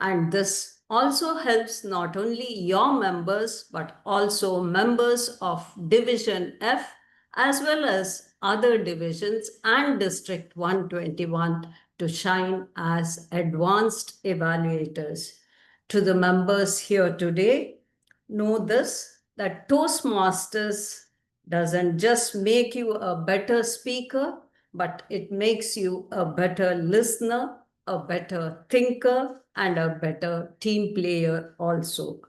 And this also helps not only your members, but also members of Division F, as well as other divisions and District 121 to shine as advanced evaluators. To the members here today, know this, that Toastmasters doesn't just make you a better speaker, but it makes you a better listener, a better thinker, and a better team player also.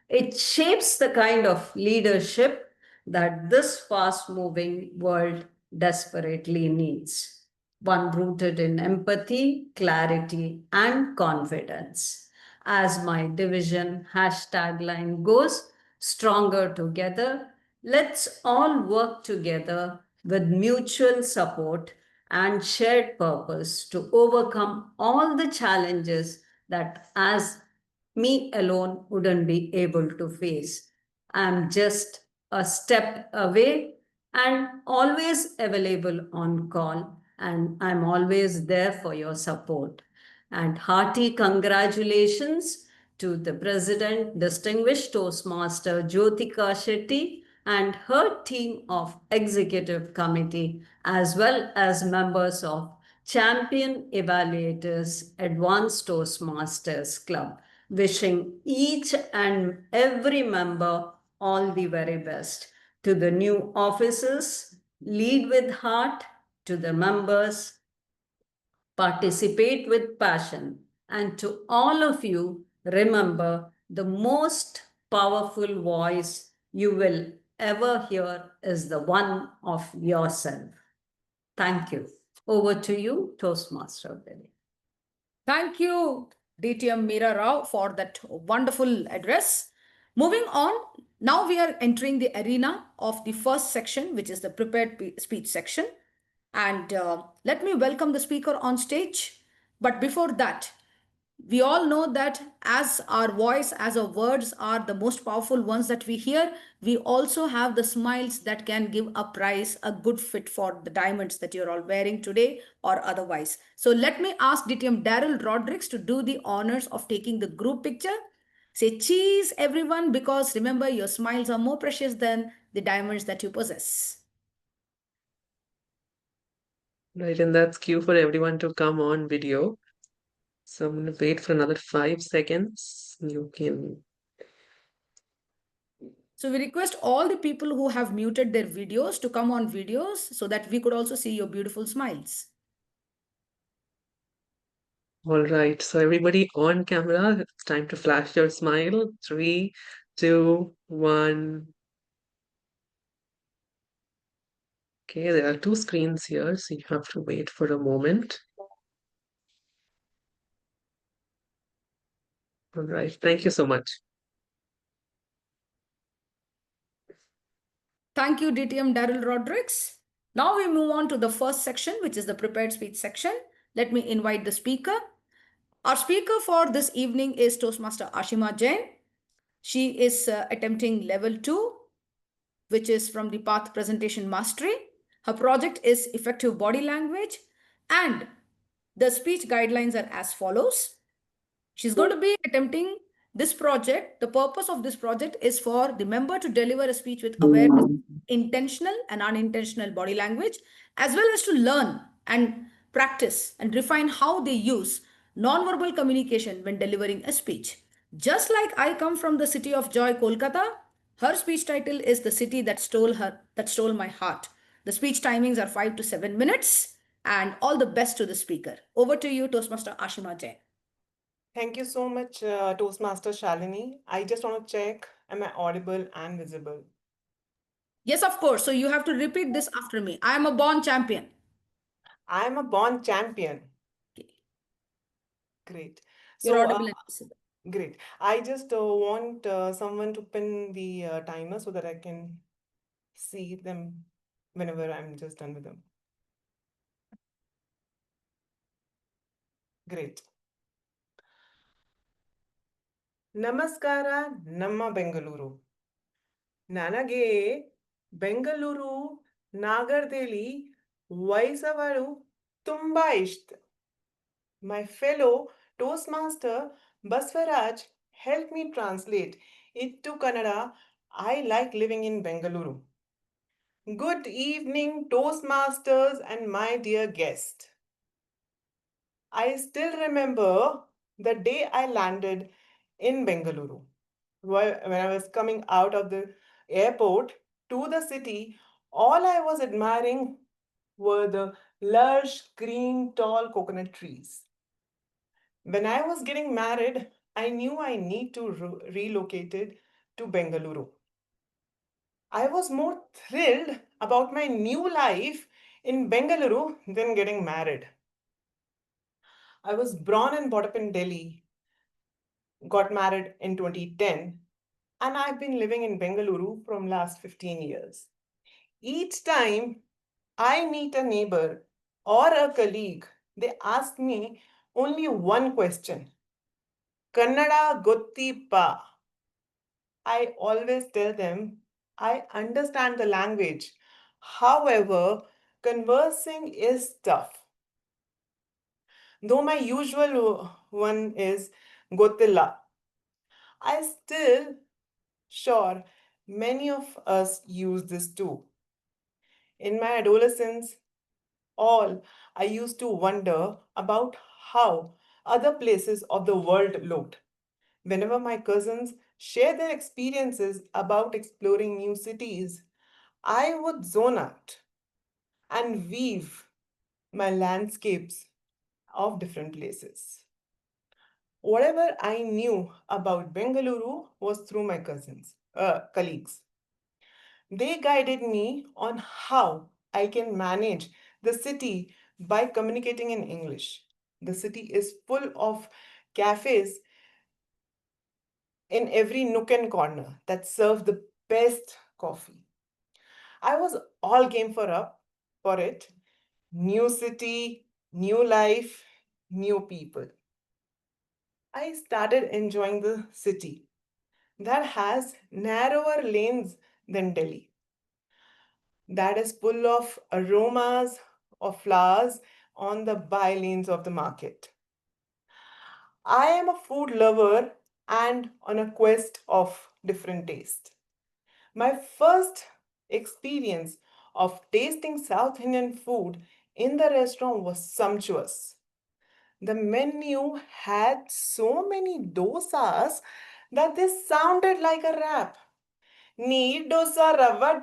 It shapes the kind of leadership that this fast-moving world desperately needs. One rooted in empathy, clarity, and confidence. As my division hashtag line goes, stronger together, let's all work together with mutual support and shared purpose to overcome all the challenges that as me alone wouldn't be able to face. I'm just a step away and always available on call, and I'm always there for your support. And hearty congratulations to the President, Distinguished Toastmaster Jyotika Shetty, and her team of Executive Committee, as well as members of Champion Evaluators Advanced Toastmasters Club. Wishing each and every member all the very best. To the new officers, lead with heart. To the members, participate with passion. And to all of you, remember, the most powerful voice you will ever hear is the one of yourself. Thank you. Over to you, Toastmaster Billy. Thank you, DTM Meera Rao, for that wonderful address. Moving on, now we are entering the arena of the first section, which is the prepared speech section. And let me welcome the speaker on stage. But before that, we all know that as our voice, as our words are the most powerful ones that we hear, we also have the smiles that can give a prize, a good fit for the diamonds that you're all wearing today or otherwise. So let me ask DTM Daryl Rodrigues to do the honors of taking the group picture. Say cheese, everyone, because remember, your smiles are more precious than the diamonds that you possess. Right, and that's cue for everyone to come on video. So I'm going to wait for another 5 seconds. You can. So we request all the people who have muted their videos to come on videos so that we could also see your beautiful smiles. All right, so everybody on camera, it's time to flash your smile. 3, 2, 1. Okay, there are two screens here, so you have to wait for a moment. All right, thank you so much. Thank you, DTM Daryl Rodrigues. Now we move on to the first section, which is the prepared speech section. Let me invite the speaker. Our speaker for this evening is Toastmaster Ashima Jain. She is attempting level 2, which is from the Path Presentation Mastery. Her project is Effective Body Language, and the speech guidelines are as follows. She's going to be attempting this project. The purpose of this project is for the member to deliver a speech with awareness, intentional and unintentional body language, as well as to learn and practice and refine how they use nonverbal communication when delivering a speech. Just like I come from the city of joy, Kolkata, her speech title is The City That Stole My Heart. The speech timings are 5 to 7 minutes, and all the best to the speaker. Over to you, Toastmaster Ashima Jain. Thank you so much, Toastmaster Shalini. I just want to check, am I audible and visible? Yes, of course. So you have to repeat this after me. I am a born champion. I am a born champion. Okay. Great. You're So, audible and visible. great. I just want someone to pin the timer so that I can see them whenever I'm just done with them. Great. ನಮಸ್ಕಾರ ನಮ್ಮ ಬೆಂಗಳೂರು. ನನಗೆ ಬೆಂಗಳೂರು ನಾಗರದೇಲಿ ವಯಸ್ಸವರು ತುಂಬಾ ಇಷ್ಟ. My fellow Toastmaster Baswaraj helped me translate it to Kannada. I like living in Bengaluru. Good evening, Toastmasters and my dear guest. I still remember the day I landed in Bengaluru. When I was coming out of the airport to the city, all I was admiring were the lush, green, tall coconut trees. When I was getting married, I knew I need to relocate to Bengaluru. I was more thrilled about my new life in Bengaluru than getting married. I was born and brought up in Delhi, got married in 2010, and I've been living in Bengaluru from last 15 years. Each time I meet a neighbor or a colleague, they ask me only one question. Kannada gotti pa. I always tell them I understand the language. However, conversing is tough. Though my usual one is gottilla, I still sure many of us use this too. In my adolescence, I used to wonder about how other places of the world looked. Whenever my cousins shared their experiences about exploring new cities, I would zone out and weave my landscapes of different places. Whatever I knew about Bengaluru was through my colleagues. They guided me on how I can manage the city by communicating in English. The city is full of cafes in every nook and corner that serve the best coffee. I was all game for it. New city, new life, new people. I started enjoying the city that has narrower lanes than Delhi, that is full of aromas of flowers on the by lanes of the market. I am a food lover and on a quest of different taste. My first experience of tasting South Indian food in the restaurant was sumptuous. The menu had so many dosas that they sounded like a rap. Neer dosa, rava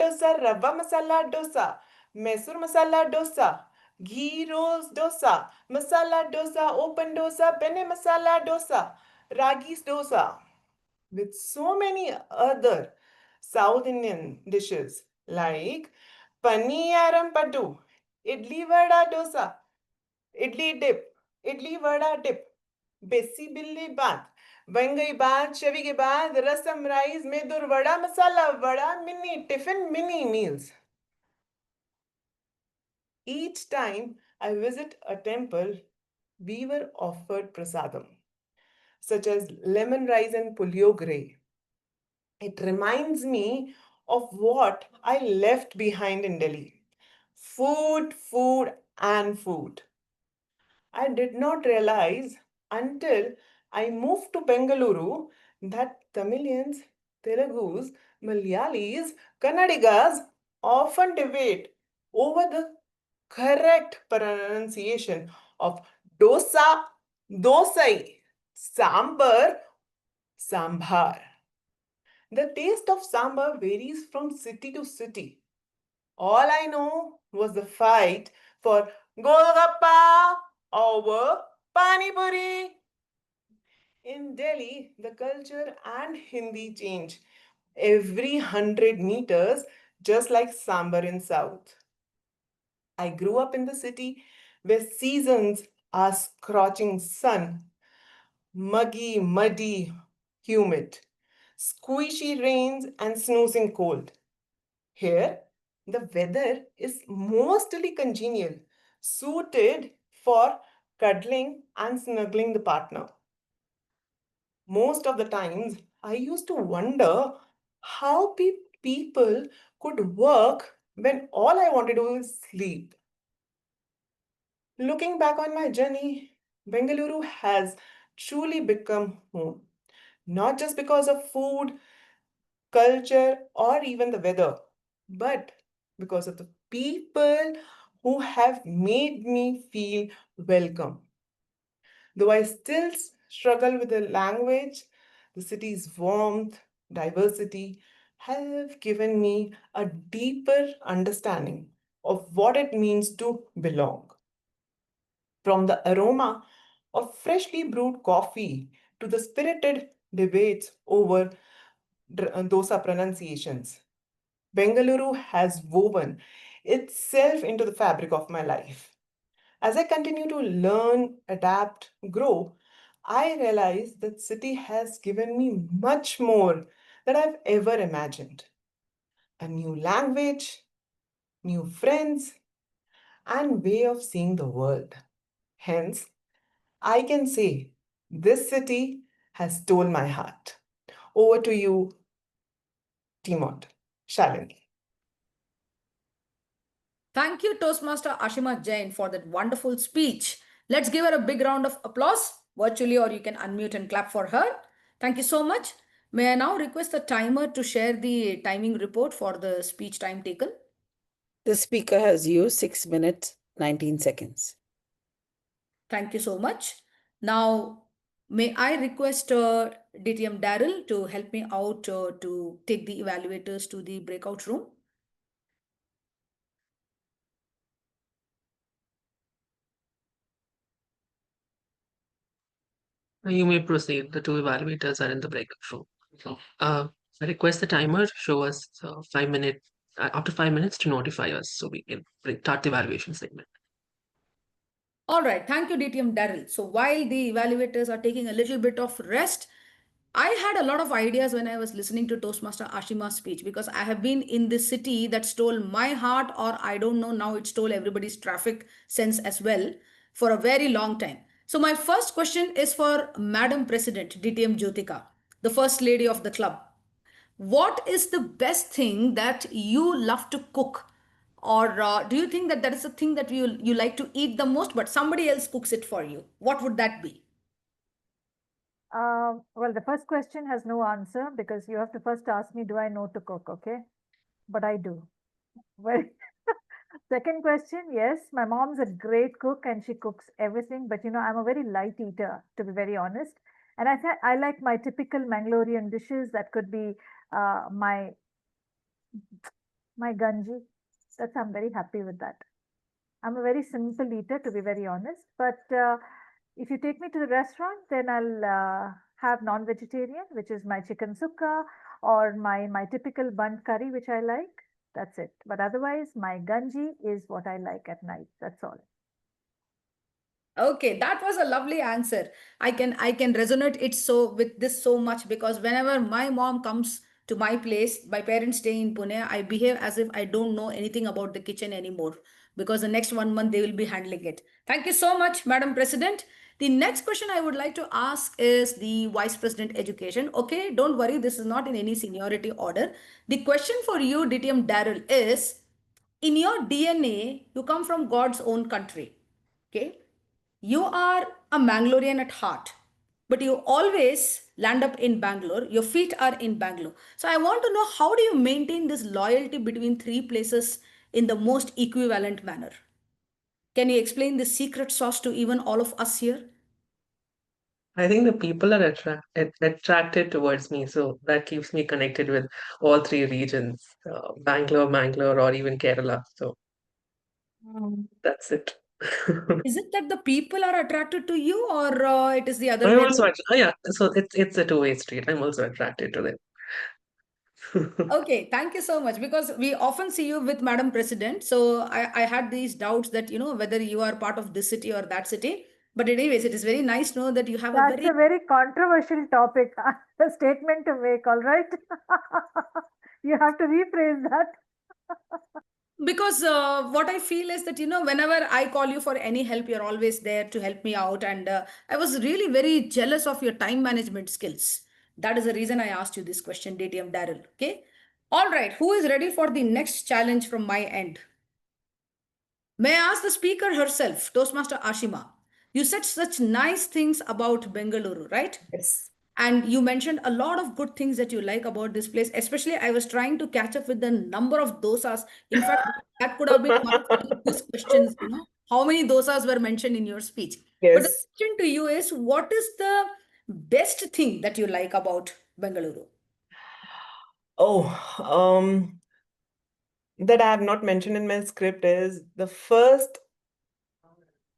masala dosa, Mysore masala dosa, ghee rose dosa, masala dosa, open dosa, penne masala dosa, ragis dosa. with so many other South Indian dishes like Paniyaram Paddu, Idli Vada Dosa, Idli Dip, Idli Vada Dip, Besi Billi Bath, Vangai Bath, Shavige Bath, Rasam Rice, Medur Vada, Masala Vada, mini tiffin, mini meals. Each time I visit a temple, we were offered prasadam, such as lemon rice and puliogre. It reminds me of what I left behind in Delhi. Food, food, and food. I did not realize until I moved to Bengaluru that Tamilians, Telugus, Malayalis, Kannadigas often debate over the correct pronunciation of dosa, dosai, sambar, sambar. The taste of sambar varies from city to city. All I know was the fight for Golgappa over Pani Puri. In Delhi, the culture and Hindi change every 100 meters, just like sambar in South. I grew up in the city where seasons are scorching sun, muggy, muddy, humid, squishy rains, and snoozing cold. Here, the weather is mostly congenial, suited for cuddling and snuggling the partner. Most of the times, I used to wonder how people could work when all I wanted to do is sleep. Looking back on my journey, Bengaluru has truly become home, not just because of food, culture, or even the weather, but because of the people who have made me feel welcome. Though I still struggle with the language, the city's warmth, diversity have given me a deeper understanding of what it means to belong. From the aroma of freshly brewed coffee to the spirited debates over dosa pronunciations, Bengaluru has woven itself into the fabric of my life. As I continue to learn, adapt, grow, I realize that city has given me much more than I've ever imagined. A new language, new friends, and way of seeing the world. Hence, I can say this city has stole my heart. Over to you, Timot, Shalini. Thank you, Toastmaster Ashima Jain, for that wonderful speech. Let's give her a big round of applause virtually, or you can unmute and clap for her. Thank you so much. May I now request the timer to share the timing report for the speech time taken? The speaker has used 6 minutes, 19 seconds. Thank you so much. Now, may I request DTM Daryl to help me out to take the evaluators to the breakout room? You may proceed. The two evaluators are in the breakout room. I request the timer to show us 5 minutes, after 5 minutes to notify us so we can start the evaluation segment. All right. Thank you, DTM Daryl. So while the evaluators are taking a little bit of rest, I had a lot of ideas when I was listening to Toastmaster Ashima's speech, because I have been in this city that stole my heart, or I don't know, now it stole everybody's traffic sense as well, for a very long time. So my first question is for Madam President DTM Jyotika, the first lady of the club. What is the best thing that you love to cook? Or do you think that that is the thing that you like to eat the most, but somebody else cooks it for you? What would that be? Well, the first question has no answer because you have to first ask me, do I know to cook? Okay. But I do. Well, second question, yes, my mom's a great cook and she cooks everything. But I'm a very light eater, to be very honest. And I like my typical Mangalorean dishes. That could be my ganji. I'm very happy with that. I'm a very simple eater, to be very honest. But if you take me to the restaurant, then I'll have non-vegetarian, which is my chicken sukka or my typical bun curry, which I like. That's it. But otherwise, my ganji is what I like at night. That's all. Okay, that was a lovely answer. I can resonate it so with this so much, because whenever my mom comes to my place, my parents stay in Pune, I behave as if I don't know anything about the kitchen anymore, because the next 1 month they will be handling it. Thank you so much, Madam President. The next question I would like to ask is the Vice President Education. Okay, don't worry, this is not in any seniority order. The question for you, DTM Daryl, is in your DNA, you come from God's own country. Okay. You are a Mangalorean at heart, but you always land up in Bangalore. Your feet are in Bangalore. So I want to know, how do you maintain this loyalty between three places in the most equivalent manner? Can you explain the secret sauce to even all of us here? I think the people are attracted towards me, so that keeps me connected with all three regions, Bangalore, or even Kerala. So that's it. Is it that the people are attracted to you, or it is the other I'm way also, around? yeah, so it's a two-way street. I'm also attracted to them. Okay, thank you so much, because we often see you with Madam President. So I had these doubts that, whether you are part of this city or that city. But anyways, it is very nice to know that you have That's a very controversial topic, a statement to make, all right? You have to rephrase that. Because what I feel is that, whenever I call you for any help, you're always there to help me out. And I was really very jealous of your time management skills. That is the reason I asked you this question, DTM Daryl. Okay. All right. Who is ready for the next challenge from my end? May I ask the speaker herself, Toastmaster Ashima? You said such nice things about Bengaluru, right? Yes. And you mentioned a lot of good things that you like about this place. Especially, I was trying to catch up with the number of dosas. In fact, that could have been one of the biggest questions, how many dosas were mentioned in your speech? But the Yes. question to you is, what is the best thing that you like about Bengaluru? Oh, that I have not mentioned in my script is the first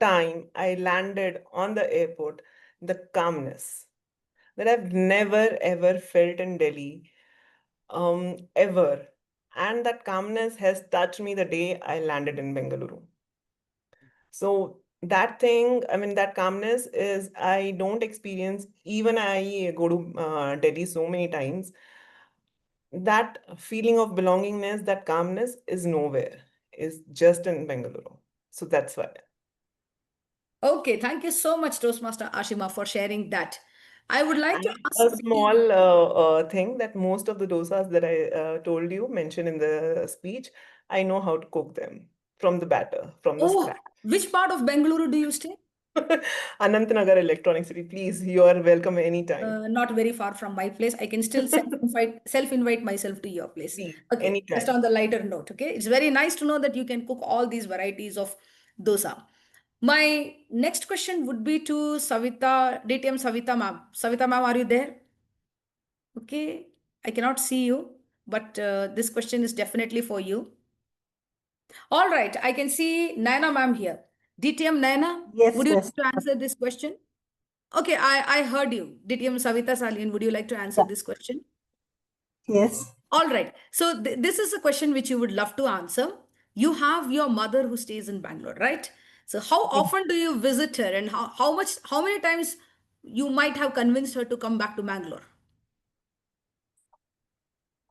time I landed on the airport, the calmness that I've never ever felt in Delhi, ever. And that calmness has touched me the day I landed in Bengaluru. So that thing, I mean, that calmness is, I don't experience, even I go to Delhi so many times. That feeling of belongingness, that calmness is nowhere, is just in Bengaluru. So that's why. Okay, thank you so much, Toastmaster Ashima, for sharing that. I would like to ask A small thing, that most of the dosas that I told you, mentioned in the speech, I know how to cook them from the batter, from the scratch. Which part of Bengaluru do you stay? Anantanagar Electronic City, please, you are welcome anytime. Not very far from my place. I can still self-invite myself to your place. Please, Okay, anytime. just on the lighter note. Okay, it's very nice to know that you can cook all these varieties of dosa. My next question would be to Savita, DTM Savita ma'am. Savita ma'am, are you there? Okay, I cannot see you, but this question is definitely for you. All right, I can see Naina ma'am here. DTM Naina, Yes, would you yes. like to answer this question? Okay, I heard you. DTM Savita Salian, would you like to answer this question? Yes. All right. So this is a question which you would love to answer. You have your mother who stays in Bangalore, right? So how often do you visit her, and how many times you might have convinced her to come back to Bangalore?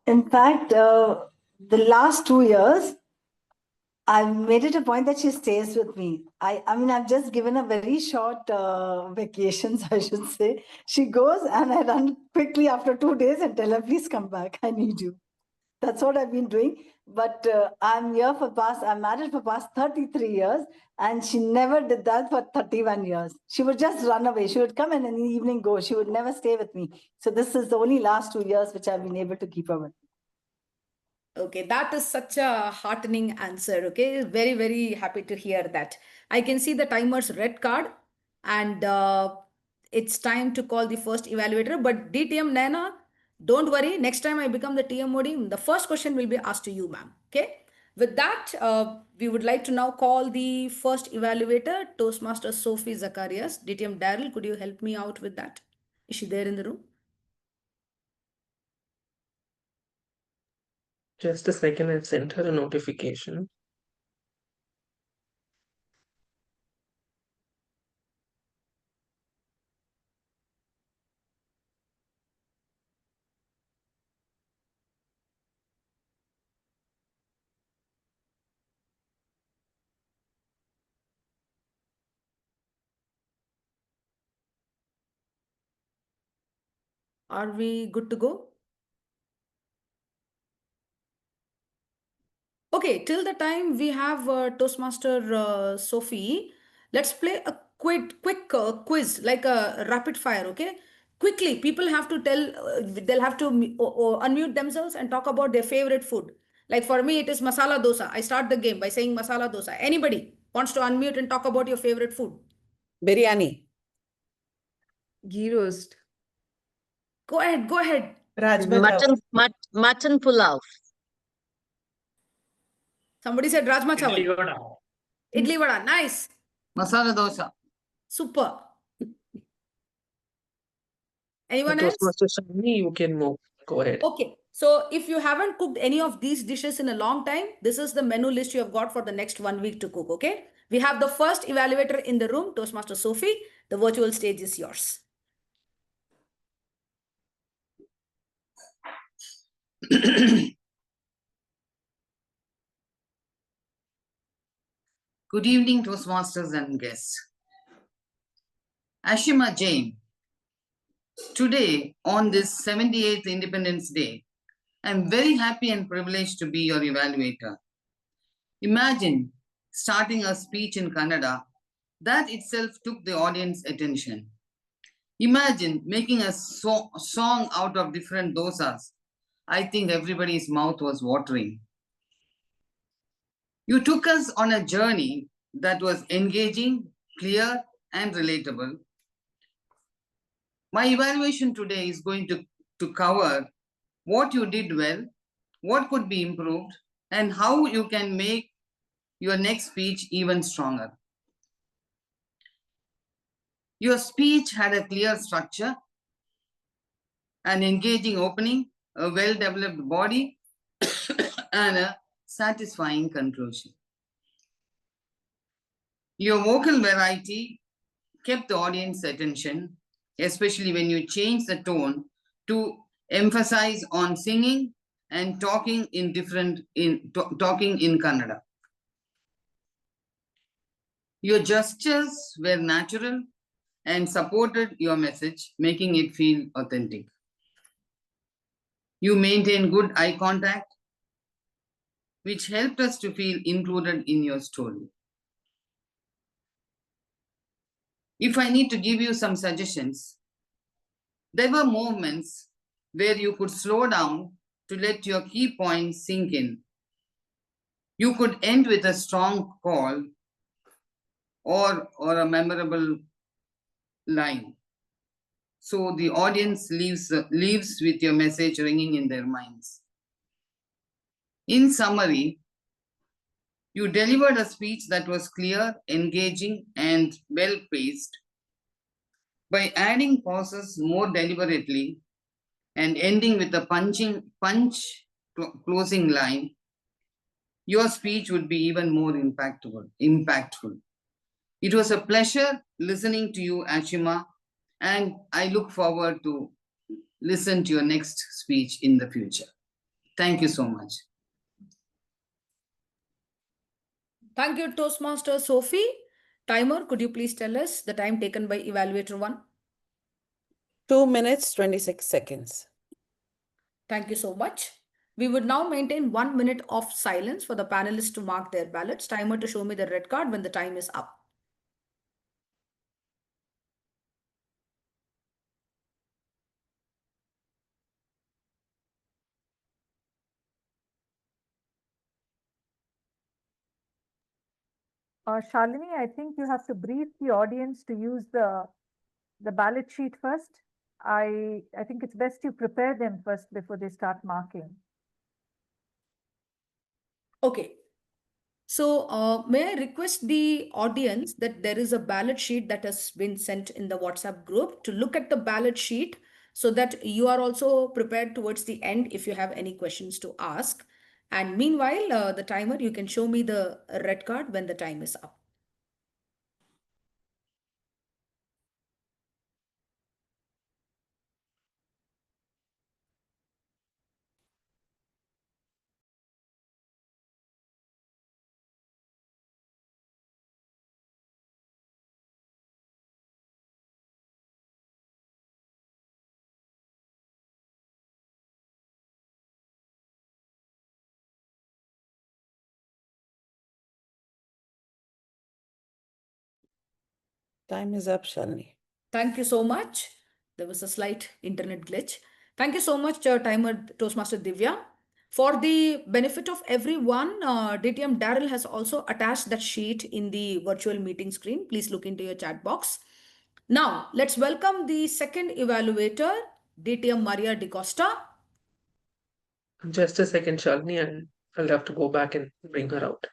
In fact, the last 2 years, I've made it a point that she stays with me. I mean, I've just given a very short vacations, I should say. She goes and I run quickly after 2 days and tell her, please come back. I need you. That's what I've been doing. But I'm married for past 33 years, and she never did that for 31 years. She would just run away. She would come and in the evening go. She would never stay with me. So this is the only last 2 years which I've been able to keep her with. Okay, that is such a heartening answer. Okay, very, very happy to hear that. I can see the timer's red card, and it's time to call the first evaluator. But DTM Naina, don't worry. Next time I become the TMOD, the first question will be asked to you, ma'am. Okay. With that, we would like to now call the first evaluator, Toastmaster Sophie Zacharias. DTM Daryl, could you help me out with that? Is she there in the room? Just a second, I sent her a notification. Are we good to go? Okay, till the time we have Toastmaster Sophie, let's play a quick quiz, like a rapid fire, okay? Quickly, people have to tell, they'll have to unmute themselves and talk about their favorite food. Like for me, it is masala dosa. I start the game by saying masala dosa. Anybody wants to unmute and talk about your favorite food? Biryani. Ghee roast. Go ahead, go ahead. Mutton pulao. Somebody said Rajma Idli chawal. vada. Idli vada, nice. Masala dosa. Super. Anyone else? Toastmaster Shani, you can move. Go ahead. Okay, so if you haven't cooked any of these dishes in a long time, this is the menu list you have got for the next 1 week to cook, okay? We have the first evaluator in the room, Toastmaster Sophie. The virtual stage is yours. Good evening, Toastmasters and guests. Ashima Jain, today on this 78th Independence Day, I'm very happy and privileged to be your evaluator. Imagine starting a speech in Kannada. That itself took the audience attention. Imagine making a song out of different dosas. I think everybody's mouth was watering. You took us on a journey that was engaging, clear, and relatable. My evaluation today is going to cover what you did well, what could be improved, and how you can make your next speech even stronger. Your speech had a clear structure, an engaging opening, a well-developed body, and a satisfying conclusion. Your vocal variety kept the audience attention, especially when you changed the tone to emphasize on singing and talking in Kannada. Your gestures were natural and supported your message, making it feel authentic. You maintained good eye contact, which helped us to feel included in your story. If I need to give you some suggestions, there were moments where you could slow down to let your key points sink in. You could end with a strong call or a memorable line, so the audience leaves with your message ringing in their minds. In summary, you delivered a speech that was clear, engaging, and well-paced. By adding pauses more deliberately and ending with a closing line, your speech would be even more impactful. It was a pleasure listening to you, Ashima, and I look forward to listen to your next speech in the future. Thank you so much. Thank you, Toastmaster Sophie. Timer, could you please tell us the time taken by evaluator 1? 2 minutes, 26 seconds. Thank you so much. We would now maintain 1 minute of silence for the panelists to mark their ballots. Timer to show me the red card when the time is up. Shalini, I think you have to brief the audience to use the ballot sheet first. I think it's best you prepare them first before they start marking. Okay. So may I request the audience that there is a ballot sheet that has been sent in the WhatsApp group to look at the ballot sheet so that you are also prepared towards the end if you have any questions to ask. And meanwhile, the timer, you can show me the red card when the time is up. Time is up, Shalini. Thank you so much. There was a slight internet glitch. Thank you so much, timer Toastmaster Divya. For the benefit of everyone, DTM Daryl has also attached that sheet in the virtual meeting screen. Please look into your chat box. Now, let's welcome the second evaluator, DTM Maria DeCosta. Just a second, Shalini, and I'll have to go back and bring her out.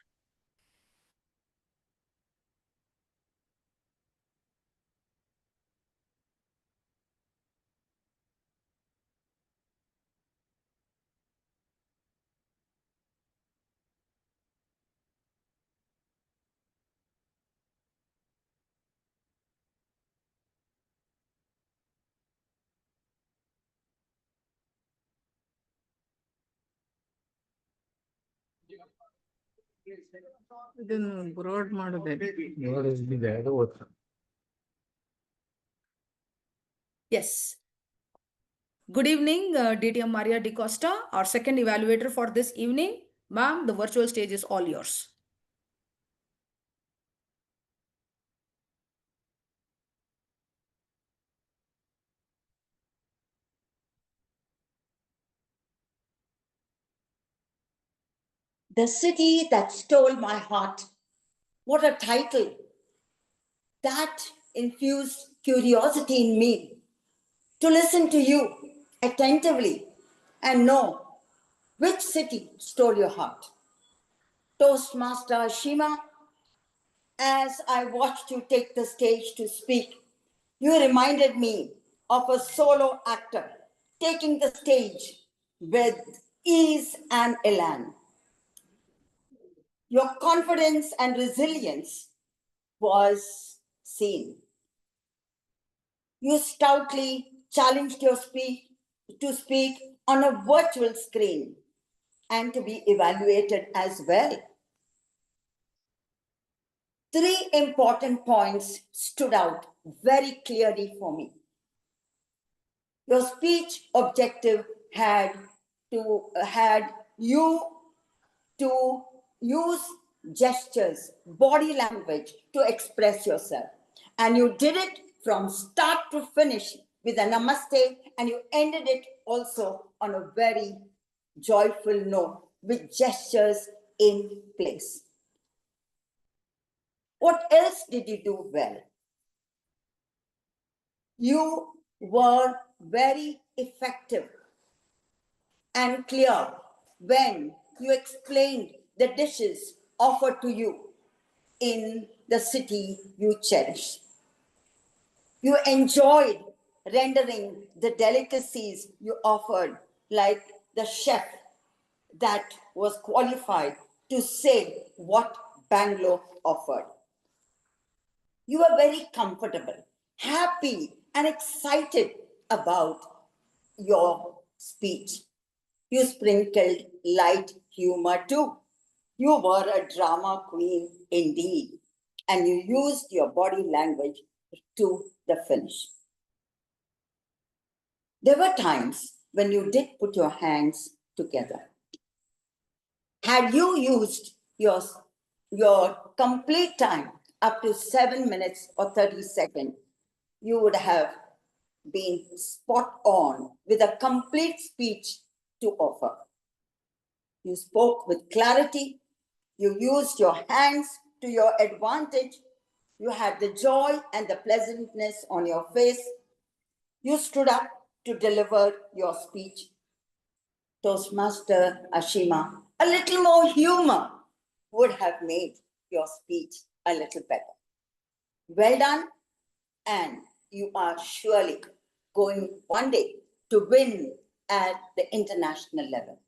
Yes. Good evening, DTM Maria DeCosta, our second evaluator for this evening. Ma'am, the virtual stage is all yours. The City That Stole My Heart. What a title. That infused curiosity in me to listen to you attentively and know which city stole your heart. Toastmaster Ashima, as I watched you take the stage to speak, you reminded me of a solo actor taking the stage with ease and elan. Your confidence and resilience was seen. You stoutly challenged your to speak on a virtual screen and to be evaluated as well. 3 important points stood out very clearly for me. Your speech objective had you to use gestures, body language to express yourself. And you did it from start to finish with a namaste, and you ended it also on a very joyful note with gestures in place. What else did you do well? You were very effective and clear when you explained the dishes offered to you in the city you cherish. You enjoyed rendering the delicacies you offered, like the chef that was qualified to say what Bangalore offered. You were very comfortable, happy, and excited about your speech. You sprinkled light humor too. You were a drama queen indeed, and you used your body language to the finish. There were times when you did put your hands together. Had you used your complete time up to 7 minutes or 30 seconds, you would have been spot on with a complete speech to offer. You spoke with clarity. You used your hands to your advantage. You had the joy and the pleasantness on your face. You stood up to deliver your speech. Toastmaster Ashima, a little more humor would have made your speech a little better. Well done, and you are surely going one day to win at the international level.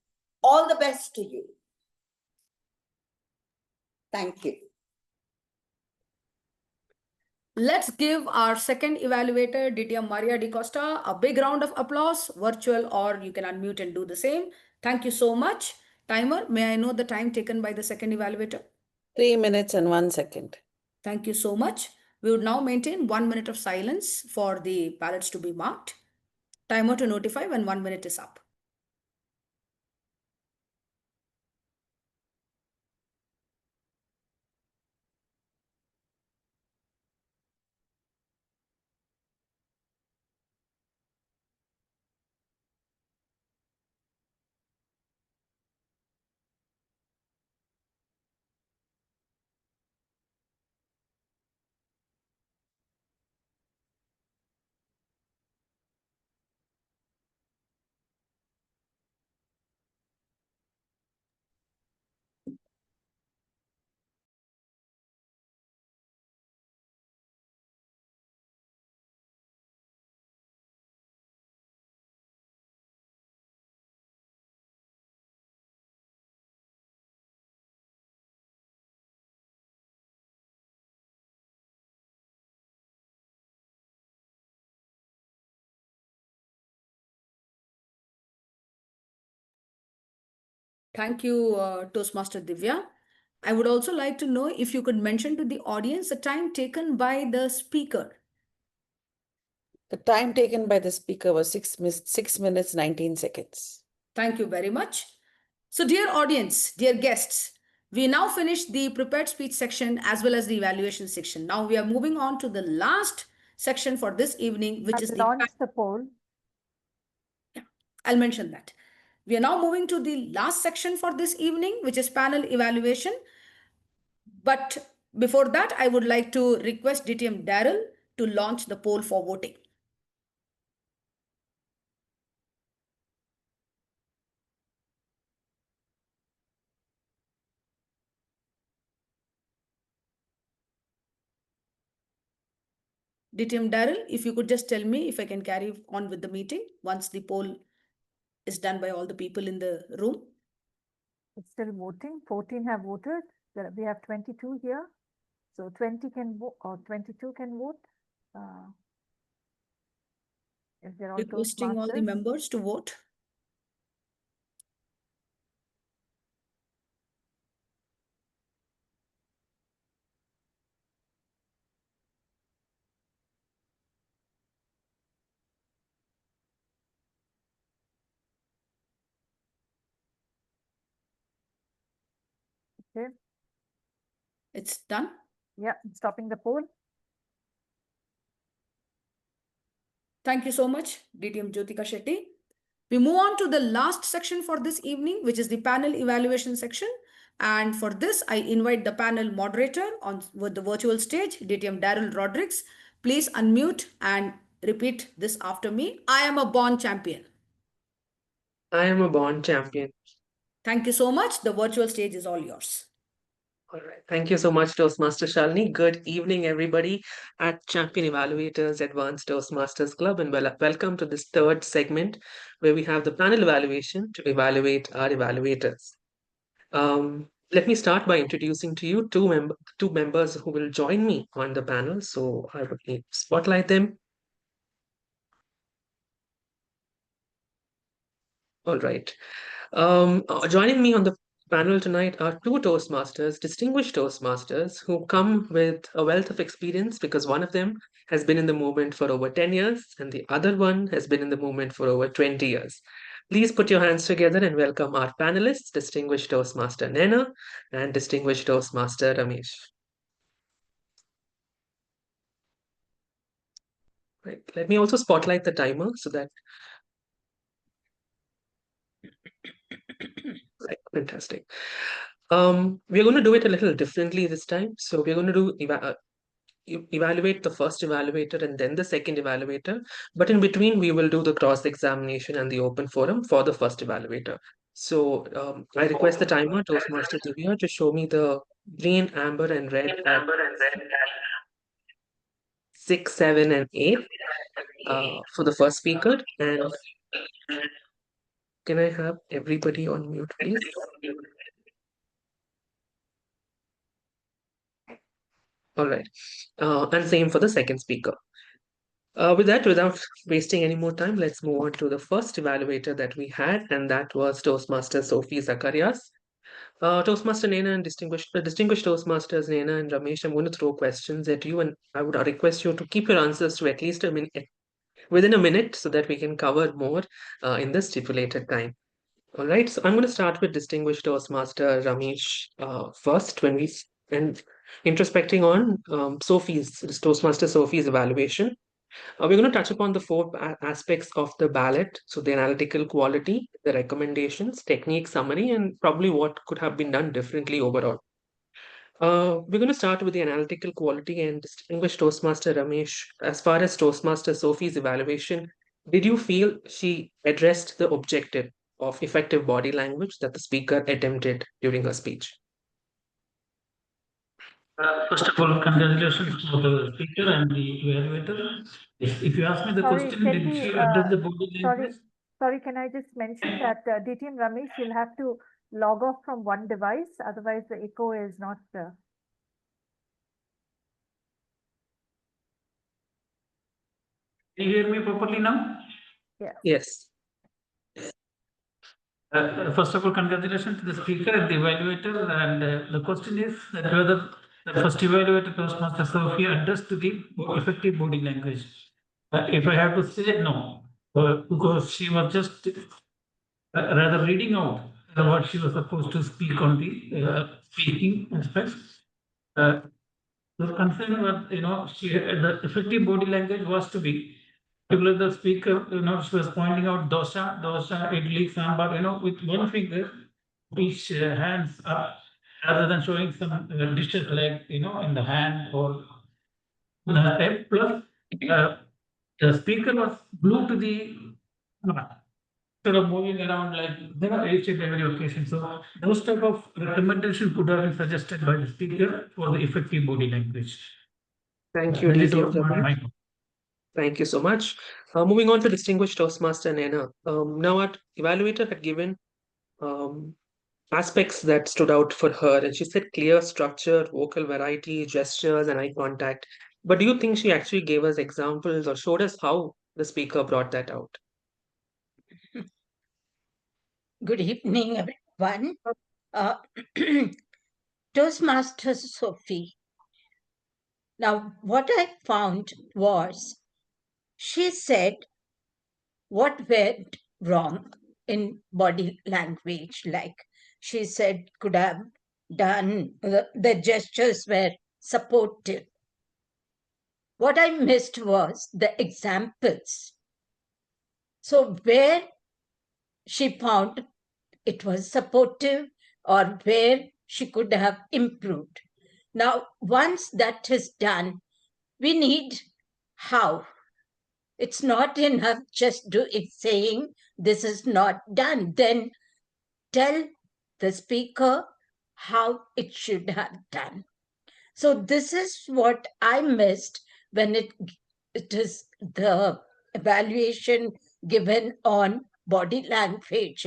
All the best to you. Thank you. Let's give our second evaluator, DTM Maria Di Costa, a big round of applause, virtual, or you can unmute and do the same. Thank you so much. Timer, may I know the time taken by the second evaluator? 3 minutes and 1 second. Thank you so much. We would now maintain 1 minute of silence for the ballots to be marked. Timer to notify when 1 minute is up. Thank you, Toastmaster Divya. I would also like to know if you could mention to the audience the time taken by the speaker. The time taken by the speaker was 6 minutes, 19 seconds. Thank you very much. So, dear audience, dear guests, we now finished the prepared speech section as well as the evaluation section. Now we are moving on to the last section for this evening, which is the poll. Yeah, I'll mention that. We are now moving to the last section for this evening, which is panel evaluation. But before that, I would like to request DTM Daryl to launch the poll for voting. DTM Daryl, if you could just tell me if I can carry on with the meeting once the poll is done by all the people in the room. It's still voting. 14 have voted. We have 22 here. So 20 can vote or 22 can vote. If they're all Requesting all the Toastmasters. members to vote. Okay. It's done. Yeah, stopping the poll. Thank you so much, DTM Jyotika Shetty. We move on to the last section for this evening, which is the panel evaluation section. And for this, I invite the panel moderator with the virtual stage, DTM Daryl Rodrigues. Please unmute and repeat this after me. I am a born champion. I am a born champion. Thank you so much. The virtual stage is all yours. All right. Thank you so much, Toastmaster Shalini. Good evening, everybody at Champion Evaluators Advanced Toastmasters Club, and welcome to this third segment where we have the panel evaluation to evaluate our evaluators. Let me start by introducing to you two members who will join me on the panel. So I would need to spotlight them. All right. Joining me on the panel tonight are two Toastmasters, distinguished Toastmasters, who come with a wealth of experience because one of them has been in the movement for over 10 years and the other one has been in the movement for over 20 years. Please put your hands together and welcome our panelists, distinguished Toastmaster Naina and distinguished Toastmaster Ramesh. Right. Let me also spotlight the timer so that Right, fantastic. We're going to do it a little differently this time. So we're going to do evaluate the first evaluator and then the second evaluator. But in between, we will do the cross-examination and the open forum for the first evaluator. So I request the timer, Toastmaster Divya, to show me the green, amber, and red at 6, 7, and 8 for the first speaker. And can I have everybody on mute, please? All right. And same for the second speaker. With that, without wasting any more time, let's move on to the first evaluator that we had, and that was Toastmaster Sophie Zacharias. Toastmaster Nena and distinguished Toastmasters Nena and Ramesh, I'm going to throw questions at you, and I would request you to keep your answers to at least a minute, within a minute, so that we can cover more in the stipulated time. All right, so I'm going to start with distinguished Toastmaster Ramesh first, and introspecting on Toastmaster Sophie's evaluation. We're going to touch upon the four aspects of the ballot. So the analytical quality, the recommendations, technique, summary, and probably what could have been done differently overall. We're going to start with the analytical quality, and distinguished Toastmaster Ramesh, as far as Toastmaster Sophie's evaluation, did you feel she addressed the objective of effective body language that the speaker attempted during her speech? First of all, congratulations to the speaker and the evaluator. If you ask me the Sorry, question, did she address the body language? Sorry, can I just mention that DTM Ramesh, you'll have to log off from one device, otherwise the echo is not. Do you hear me properly now? Yeah. Yes. First of all, congratulations to the speaker and the evaluator. And the question is that whether the first evaluator, Toastmaster Sophie, addressed to the effective body language. If I have to say no, because she was just rather reading out what she was supposed to speak on the speaking aspects. The concern was, the effective body language was to be, particularly the speaker, she was pointing out dosa, idli, sambar, with one finger, each hands up, rather than showing some dishes like, in the hand or plus the speaker was glued to the sort of moving around like each and every occasion. So those type of recommendation could have been suggested by the speaker for the effective body language. Thank you, DTM. Thank you so much. Moving on to distinguished Toastmaster Nena. Now, our evaluator had given aspects that stood out for her, and she said clear structure, vocal variety, gestures, and eye contact. But do you think she actually gave us examples or showed us how the speaker brought that out? Good evening, everyone. Toastmaster Sophie. Now, what I found was she said what went wrong in body language. Like she said, could have done, the gestures were supportive. What I missed was the examples. So where she found it was supportive or where she could have improved. Now, once that is done, we need how. It's not enough just saying this is not done. Then tell the speaker how it should have done. So this is what I missed when it is the evaluation given on body language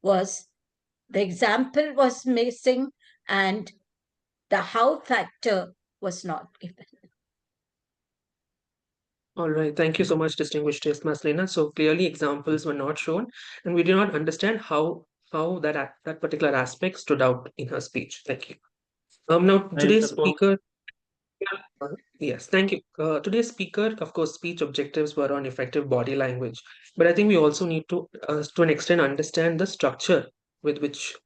was the example was missing and the how factor was not given. All right, thank you so much, distinguished Toastmaster Nena. So clearly examples were not shown, and we did not understand how that particular aspect stood out in her speech. Thank you. Now today's speaker. Yes, thank you. Today's speaker, of course, speech objectives were on effective body language, but I think we also need to an extent, understand the structure with which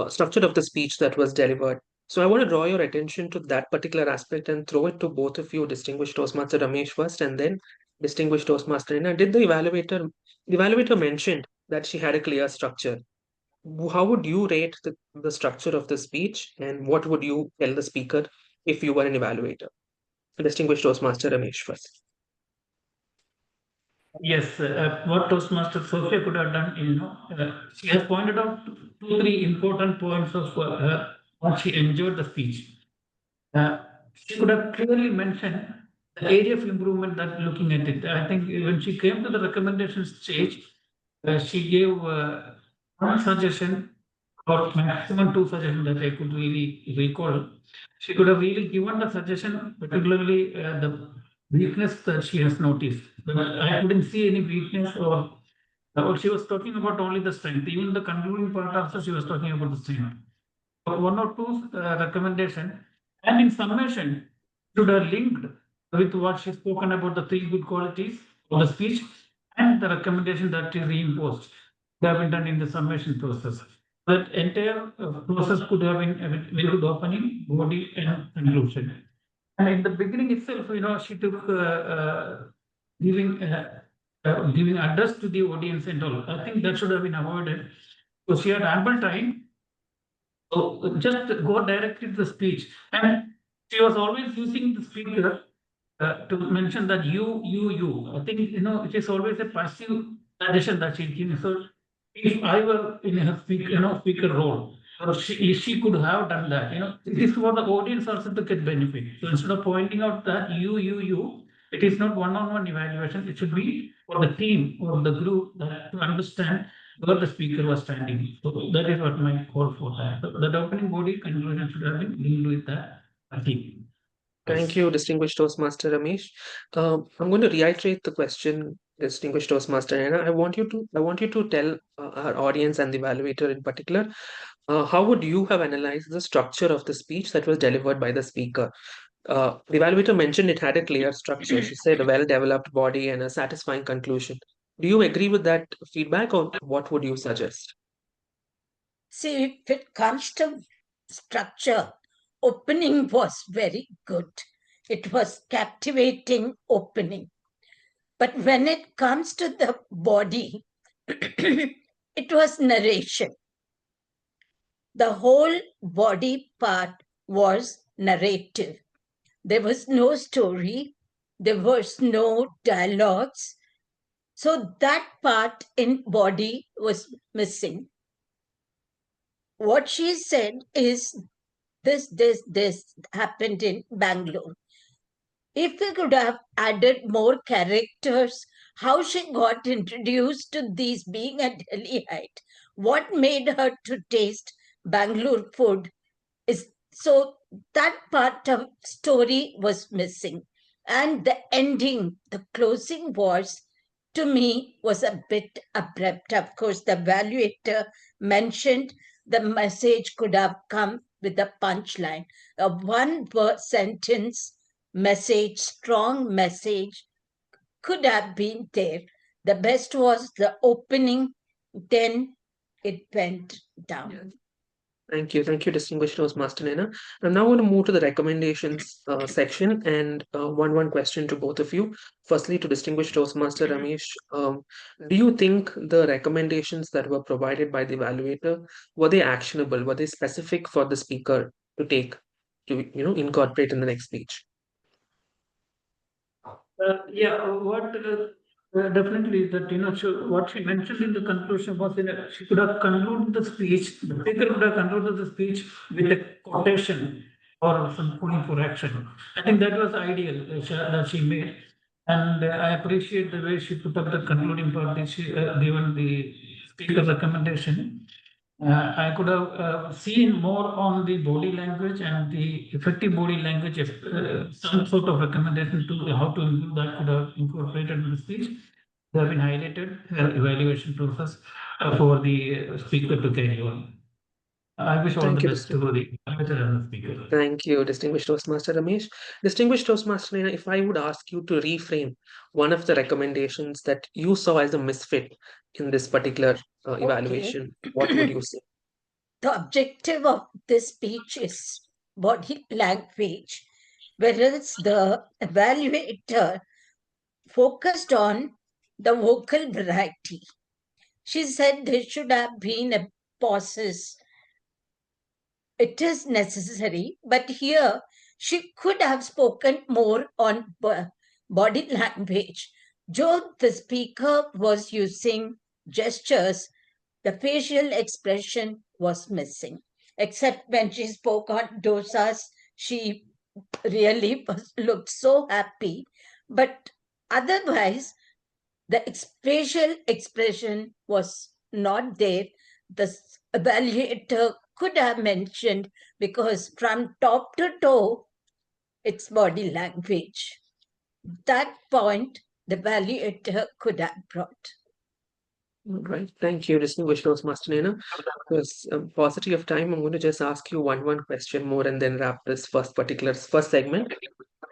structure of the speech that was delivered. So I want to draw your attention to that particular aspect and throw it to both of you, distinguished Toastmaster Ramesh first, and then distinguished Toastmaster Nena. Did the evaluator mentioned that she had a clear structure? How would you rate the structure of the speech, and what would you tell the speaker if you were an evaluator? Distinguished Toastmaster Ramesh first. Yes, what Toastmaster Sophia could have done, she has pointed out two, three important points of what she enjoyed the speech. She could have clearly mentioned the area of improvement that looking at it. I think when she came to the recommendation stage, she gave one suggestion or maximum two suggestions that I could really recall. She could have really given the suggestion, particularly the weakness that she has noticed. But I couldn't see any weakness or she was talking about only the strength. Even the concluding part also, she was talking about the strength. One or two recommendation, and in summation, should have linked with what she spoken about the three good qualities of the speech and the recommendation that is reimposed. They have been done in the summation process. That entire process could have been a very good opening, body, and conclusion. And in the beginning itself, she took giving address to the audience and all. I think that should have been avoided. So she had ample time. So just go directly to the speech. And she was always using the speaker to mention that you. I think, it is always a passive suggestion that she's giving. So if I were in her speaker role, or she could have done that, it is for the audience also to get benefit. So instead of pointing out that you, it is not one-on-one evaluation. It should be for the team or the group to understand where the speaker was standing. So that is what my call for that. So the opening body conclusion should have been linked with that, I think. Thank you, distinguished Toastmaster Ramesh. I'm going to reiterate the question, distinguished Toastmaster Anna. I want you to tell our audience and the evaluator in particular, how would you have analyzed the structure of the speech that was delivered by the speaker? The evaluator mentioned it had a clear structure. She said a well-developed body and a satisfying conclusion. Do you agree with that feedback, or what would you suggest? See, if it comes to structure, opening was very good. It was captivating opening. But when it comes to the body, it was narration. The whole body part was narrative. There was no story. There was no dialogues. So that part in body was missing. What she said is this happened in Bangalore. If we could have added more characters, how she got introduced to these being a Delhiite, what made her to taste Bangalore food is so that part of story was missing. And the ending, the closing was, to me, was a bit abrupt. Of course, the evaluator mentioned the message could have come with a punchline. A one-word sentence message, strong message could have been there. The best was the opening, then it went down. Thank you, distinguished Toastmaster Nena. I'm now going to move to the recommendations section, and one question to both of you. Firstly, to distinguished Toastmaster Ramesh, do you think the recommendations that were provided by the evaluator, were they actionable? Were they specific for the speaker to take, to incorporate in the next speech? Definitely that what she mentioned in the conclusion was she could have concluded the speech. The speaker could have concluded the speech with a quotation or some calling for action. I think that was ideal that she made, and I appreciate the way she put up the concluding part. She given the speaker recommendation. I could have seen more on the body language and the effective body language, some sort of recommendation to how to improve that could have incorporated in the speech. They have been highlighted evaluation process for the speaker to carry on. I wish all the best to the speaker. Thank you, distinguished Toastmaster Ramesh. Distinguished Toastmaster Nena, if I would ask you to reframe one of the recommendations that you saw as a misfit in this particular evaluation, what would you say? The objective of this speech is body language, whereas the evaluator focused on the vocal variety. She said there should have been a pauses. It is necessary, but here she could have spoken more on body language. Joe, the speaker, was using gestures. The facial expression was missing. Except when she spoke on dosas, she really looked so happy. But otherwise, the facial expression was not there. The evaluator could have mentioned, because from top to toe, it's body language. That point, the evaluator could have brought. Right. Thank you, distinguished Toastmaster Naina. Because paucity of time, I'm going to just ask you one question more and then wrap this first segment.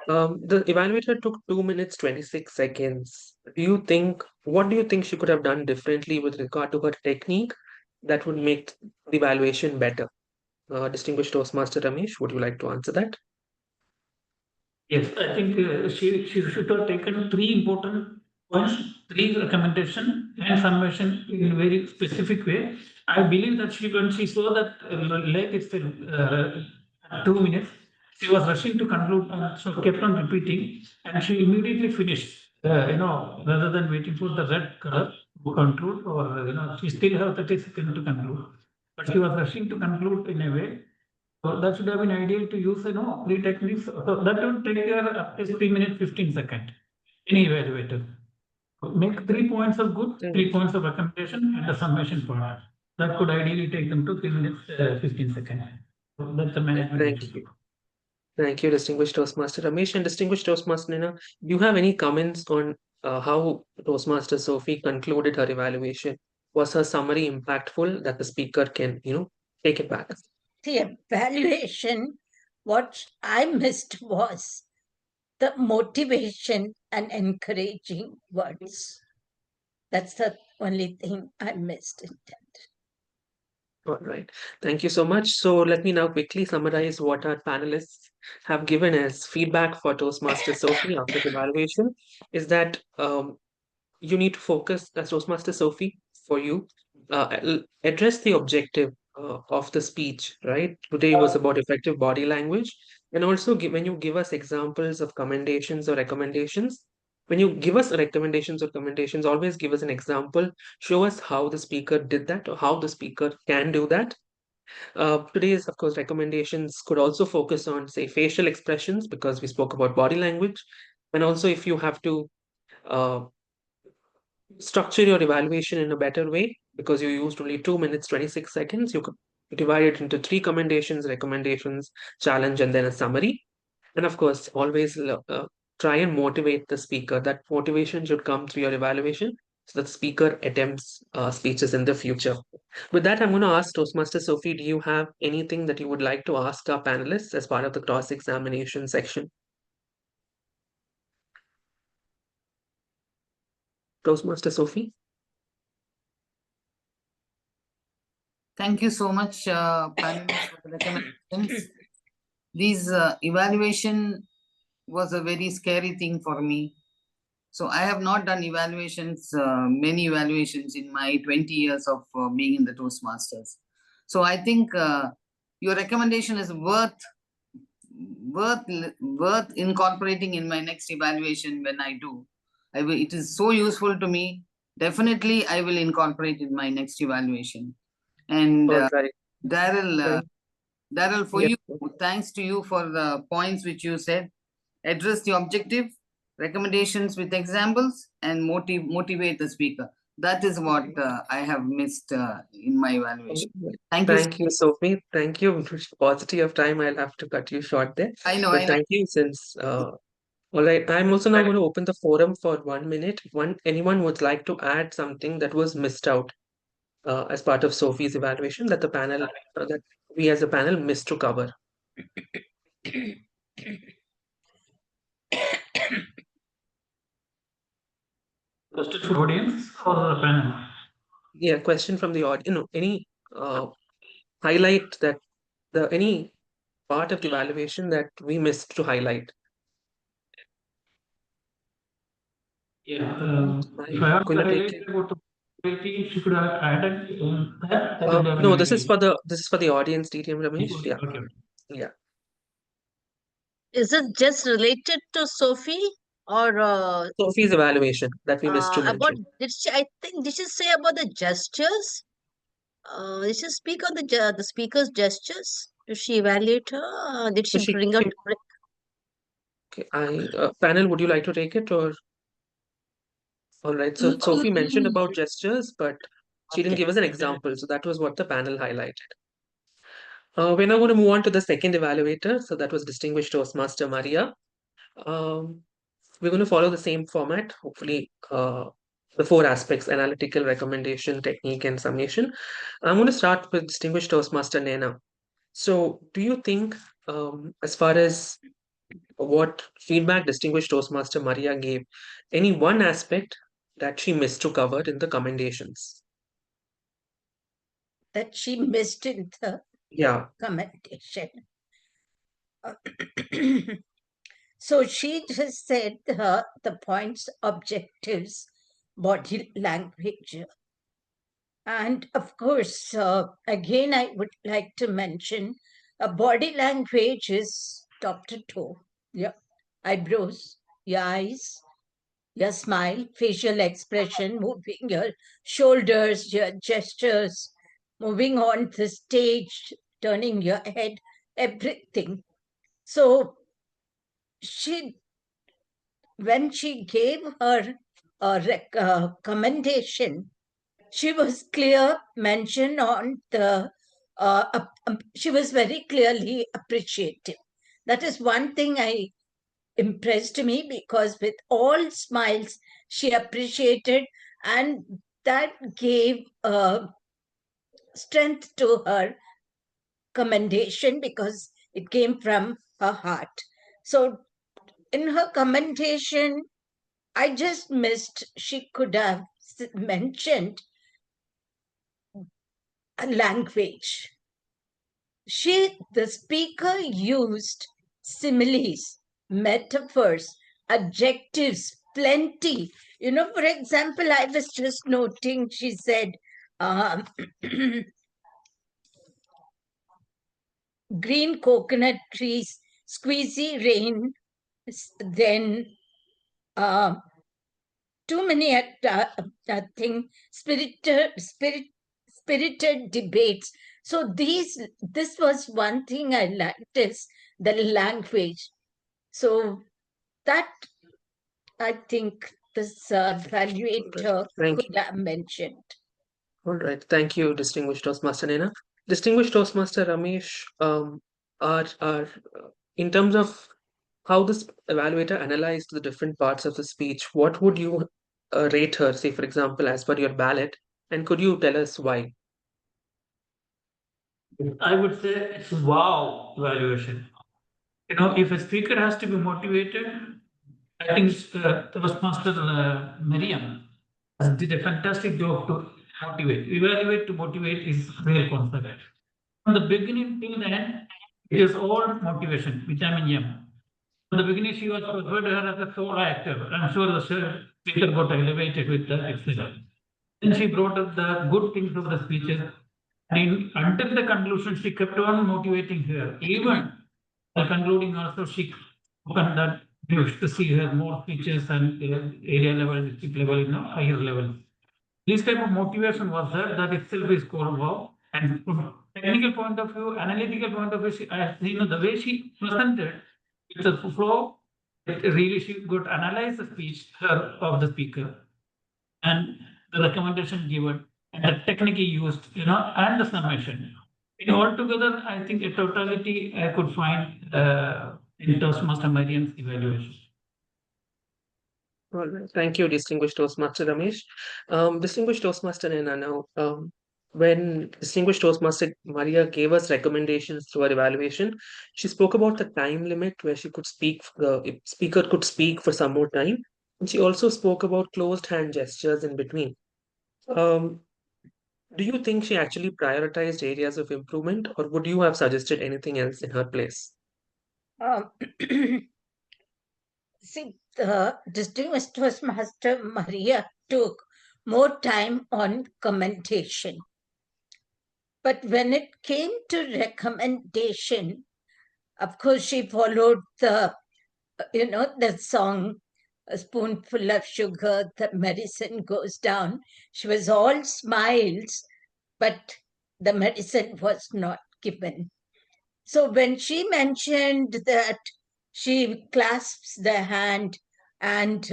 The evaluator took 2 minutes 26 seconds. What do you think she could have done differently with regard to her technique that would make the evaluation better? Distinguished Toastmaster Ramesh, would you like to answer that? Yes, I think she should have taken 3 important points, 3 recommendation and summation in a very specific way. I believe that when she saw that late is 2 minutes, she was rushing to conclude and so kept on repeating, and she immediately finished. Rather than waiting for the red color to conclude, or she still have 30 seconds to conclude, but she was rushing to conclude in a way. So that should have been ideal to use, 3 techniques. So that would take care up to 3 minutes 15 seconds. Any evaluator make 3 points of good, 3 points of recommendation, and the summation part. That could ideally take them to 3 minutes 15 seconds. So that's the management. Thank you, distinguished Toastmaster Ramesh. And distinguished Toastmaster Naina, do you have any comments on how Toastmaster Sophie concluded her evaluation? Was her summary impactful that the speaker can, take it back? The evaluation, what I missed was the motivation and encouraging words. That's the only thing I missed in that. All right. Thank you so much. So let me now quickly summarize what our panelists have given as feedback for Toastmaster Sophie after the evaluation is that you need to focus as Toastmaster Sophie for you, address the objective of the speech, right? Today was about effective body language. And also when you give us examples of commendations or recommendations, when you give us recommendations or commendations, always give us an example, show us how the speaker did that or how the speaker can do that. Today's, of course, recommendations could also focus on, say, facial expressions, because we spoke about body language. And also if you have to structure your evaluation in a better way, because you used only 2 minutes 26 seconds, you could divide it into 3 commendations, recommendations, challenge, and then a summary. And of course, always try and motivate the speaker. That motivation should come through your evaluation so that the speaker attempts speeches in the future. With that, I'm going to ask Toastmaster Sophie, do you have anything that you would like to ask our panelists as part of the cross-examination section? Toastmaster Sophie? Thank you so much, panelists, for the recommendations. These evaluation was a very scary thing for me. So I have not done evaluations, many evaluations in my 20 years of being in the Toastmasters. So I think your recommendation is worth incorporating in my next evaluation when I do. It is so useful to me. Definitely, I will incorporate in my next evaluation. And Daryl, for you, thanks to you for the points which you said. Address the objective, recommendations with examples, and motivate the speaker. That is what I have missed in my evaluation. Thank you, Sophie. Thank you. Paucity of time, I'll have to cut you short there. I know. Thank you. Since all right, I'm also now going to open the forum for 1 minute. Anyone would like to add something that was missed out as part of Sophie's evaluation that the panel, that we as a panel missed to cover? Question for audience or the panel? Yeah, question from the audience. Any highlight that any part of the evaluation that we missed to highlight? Yeah, if I have to highlight about she could have added that. No, this is for the audience, DTM Ramesh. Yeah. Yeah. Is it just related to Sophie, or Sophie's evaluation that we missed to about, mention. I think did she say about the gestures? Did she speak on the speaker's gestures? Did she evaluate her? Did So she bring out? okay, panel, would you like to take it or? All right. So Sophie mentioned about gestures, but she didn't Okay. give us an example. So that was what the panel highlighted. We're now going to move on to the second evaluator. So that was Distinguished Toastmaster Maria. We're going to follow the same format, hopefully, the four aspects: analytical, recommendation, technique, and summation. I'm going to start with Distinguished Toastmaster Nena. So, do you think, as far as what feedback Distinguished Toastmaster Maria gave, any one aspect that she missed to cover in the commendations? That she missed in the commendation. So she just said the points, objectives, body language. And of course, again, I would like to mention body language is top to toe. Yeah. Eyebrows, your eyes, your smile, facial expression, moving your shoulders, your gestures, moving on the stage, turning your head, everything. So when she gave her commendation, she was clear mention on the, she was very clearly appreciative. That is one thing I impressed me, because with all smiles, she appreciated, and that gave strength to her commendation because it came from her heart. So in her commendation, I just missed, she could have mentioned a language. The speaker used similes, metaphors, adjectives, plenty. You know, for example, I was just noting, she said, green coconut trees, squeezy rain, then too many thing, spirited debates. So this was one thing I liked, is the language. So that I think this evaluator could have mentioned. All right. Thank you, Distinguished Toastmaster Nena. Distinguished Toastmaster Ramesh, in terms of how this evaluator analyzed the different parts of the speech, what would you rate her, say, for example, as per your ballot? And could you tell us why? I would say it's wow evaluation. You know, if a speaker has to be motivated, I think Toastmaster Miriam did a fantastic job to motivate. Evaluate to motivate is real concept. From the beginning till the end, it is all motivation, vitamin M. From the beginning, she was referred to her as a solo actor. I'm sure the speaker got elevated with the excellence. Then she brought up the good things of the speeches. And until the conclusion, she kept on motivating her. Even the concluding also, she opened that we wish to see her more speeches and area level, district level, higher level. This type of motivation was there. That itself is called wow. And from technical point of view, analytical point of view, the way she presented, it's a flow. It really she could analyze the speech of the speaker and the recommendation given and the technique used, and the summation. Altogether, I think a totality I could find in Toastmaster Mariam's evaluation. All right. Thank you, Distinguished Toastmaster Ramesh. Distinguished Toastmaster Nena, now, when Distinguished Toastmaster Maria gave us recommendations through her evaluation, she spoke about the time limit where she could speak, the speaker could speak for some more time. And she also spoke about closed hand gestures in between. Do you think she actually prioritized areas of improvement, or would you have suggested anything else in her place? See, the Distinguished Toastmaster Maria took more time on commendation. But when it came to recommendation, of course, she followed the, the song, a spoonful of sugar, the medicine goes down. She was all smiles, but the medicine was not given. So when she mentioned that she clasps the hand and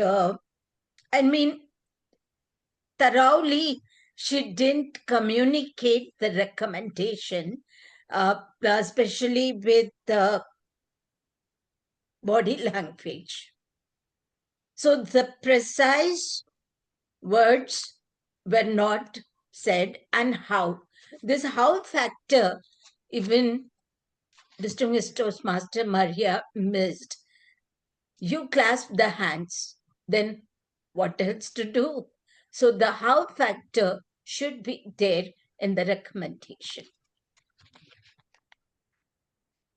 thoroughly, she didn't communicate the recommendation, especially with the body language. So the precise words were not said, and how. This how factor, even distinguished Toastmaster Maria missed. You clasp the hands, then what else to do? So the how factor should be there in the recommendation.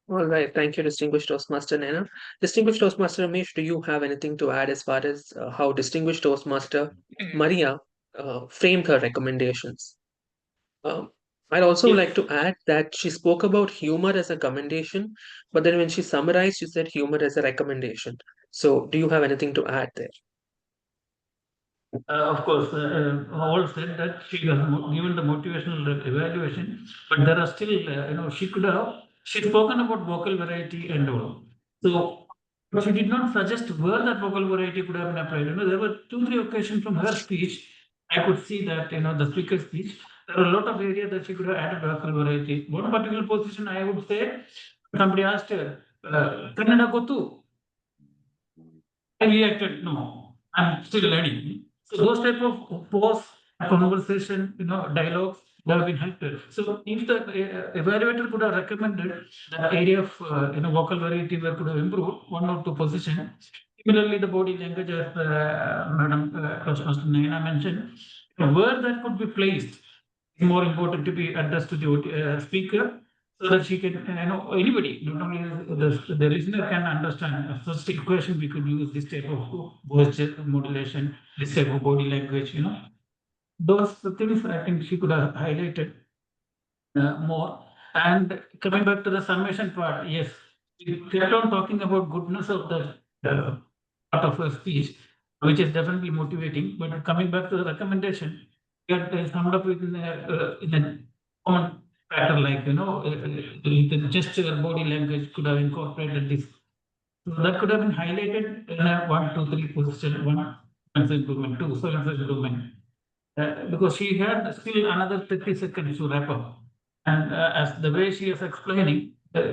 All right, thank you, Distinguished Toastmaster Naina. Distinguished Toastmaster Ramesh, do you have anything to add as far as how Distinguished Toastmaster Maria framed her recommendations? I'd also like to add that she spoke about humor as a commendation, but then when she summarized, she said humor as a recommendation. So, do you have anything to add there? Of course, all said that she has given the motivational evaluation, but there are still, she could have, she's spoken about vocal variety and all. So, but she did not suggest where that vocal variety could have been applied. There were 2-3 occasions from her speech. I could see that, the speaker's speech, there are a lot of areas that she could have added vocal variety. One particular position I would say, somebody asked her, Kannada gotu? I reacted, no, I'm still learning. So those type of pause, conversation, dialogues, they have been helpful. So if the evaluator could have recommended the area of vocal variety where could have improved 1 or 2 positions. Similarly, the body language, as Madam Toastmaster Naina mentioned, where that could be placed is more important to be addressed to the speaker, so that she can, anybody, not only the listener can understand. Such equation we could use this type of voice modulation, this type of body language, Those things I think she could have highlighted more. And coming back to the summation part, yes, we kept on talking about goodness of the part of her speech, which is definitely motivating. But coming back to the recommendation, we had summed up in a common pattern, like the gesture, body language could have incorporated this. So that could have been highlighted in a 1, 2, 3 position, 1 improvement, 2 improvement. Because she had still another 30 seconds to wrap up. And as the way she is explaining,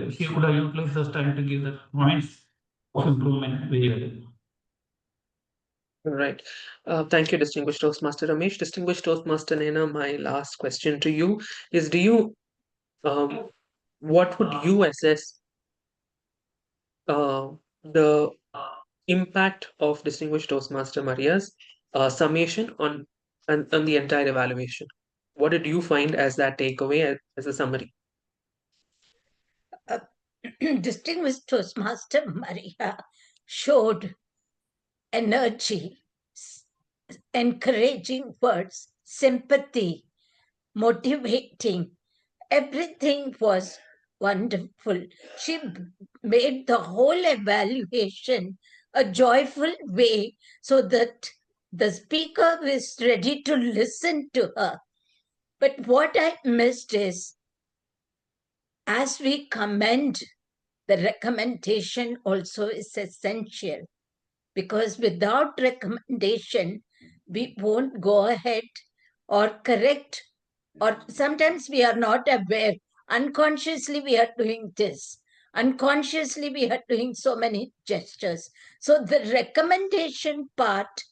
she could have utilized this time to give the points of improvement very well. Right. Thank you, Distinguished Toastmaster Ramesh. Distinguished Toastmaster Naina, my last question to you is, what would you assess the impact of Distinguished Toastmaster Maria's summation on the entire evaluation? What did you find as that takeaway as a summary? Distinguished Toastmaster Maria showed energy, encouraging words, sympathy, motivating. Everything was wonderful. She made the whole evaluation a joyful way so that the speaker was ready to listen to her. But what I missed is, as we commend, the recommendation also is essential, because without recommendation, we won't go ahead or correct, or sometimes we are not aware. Unconsciously, we are doing this. Unconsciously, we are doing so many gestures. So the recommendation part,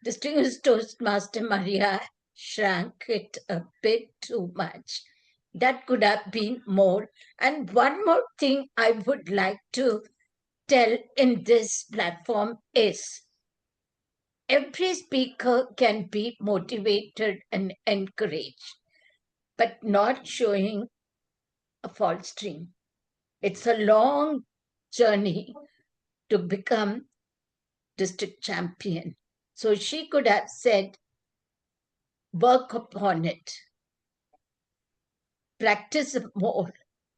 Distinguished Toastmaster Maria shrank it a bit too much. That could have been more. And one more thing I would like to tell in this platform is, every speaker can be motivated and encouraged, but not showing a false dream. It's a long journey to become district champion. So she could have said, work upon it, practice more,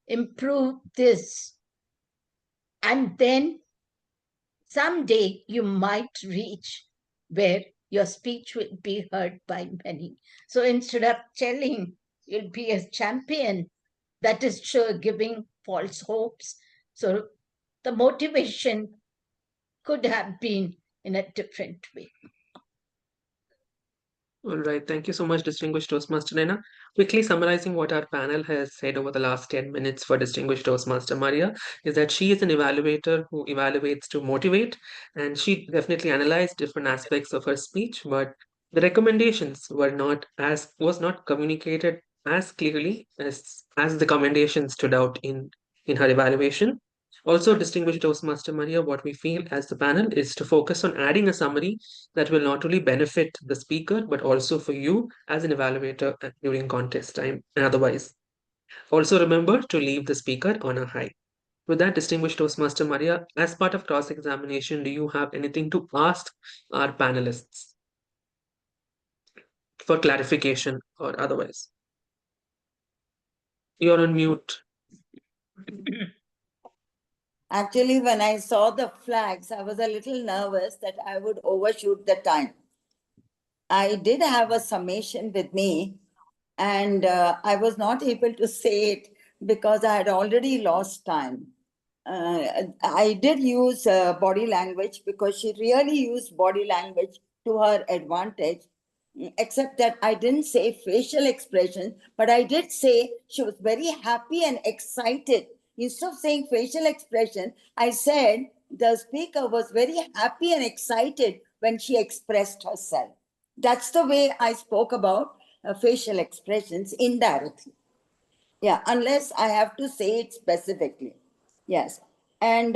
improve this, and then someday you might reach where your speech will be heard by many. So instead of telling, you'll be a champion, that is sure giving false hopes. So the motivation could have been in a different way. All right. Thank you so much, Distinguished Toastmaster Naina. Quickly summarizing what our panel has said over the last 10 minutes for Distinguished Toastmaster Maria is that she is an evaluator who evaluates to motivate, and she definitely analyzed different aspects of her speech, but the recommendations was not communicated as clearly as the commendations stood out in her evaluation. Also, Distinguished Toastmaster Maria, what we feel as the panel is to focus on adding a summary that will not only benefit the speaker, but also for you as an evaluator during contest time and otherwise. Also remember to leave the speaker on a high. With that, Distinguished Toastmaster Maria, as part of cross-examination, do you have anything to ask our panelists for clarification or otherwise? You're on mute. Actually, when I saw the flags, I was a little nervous that I would overshoot the time. I did have a summation with me, and I was not able to say it because I had already lost time. I did use body language because she really used body language to her advantage, except that I didn't say facial expression, but I did say she was very happy and excited. Instead of saying facial expression, I said the speaker was very happy and excited when she expressed herself. That's the way I spoke about facial expressions indirectly. Yeah, unless I have to say it specifically. Yes. And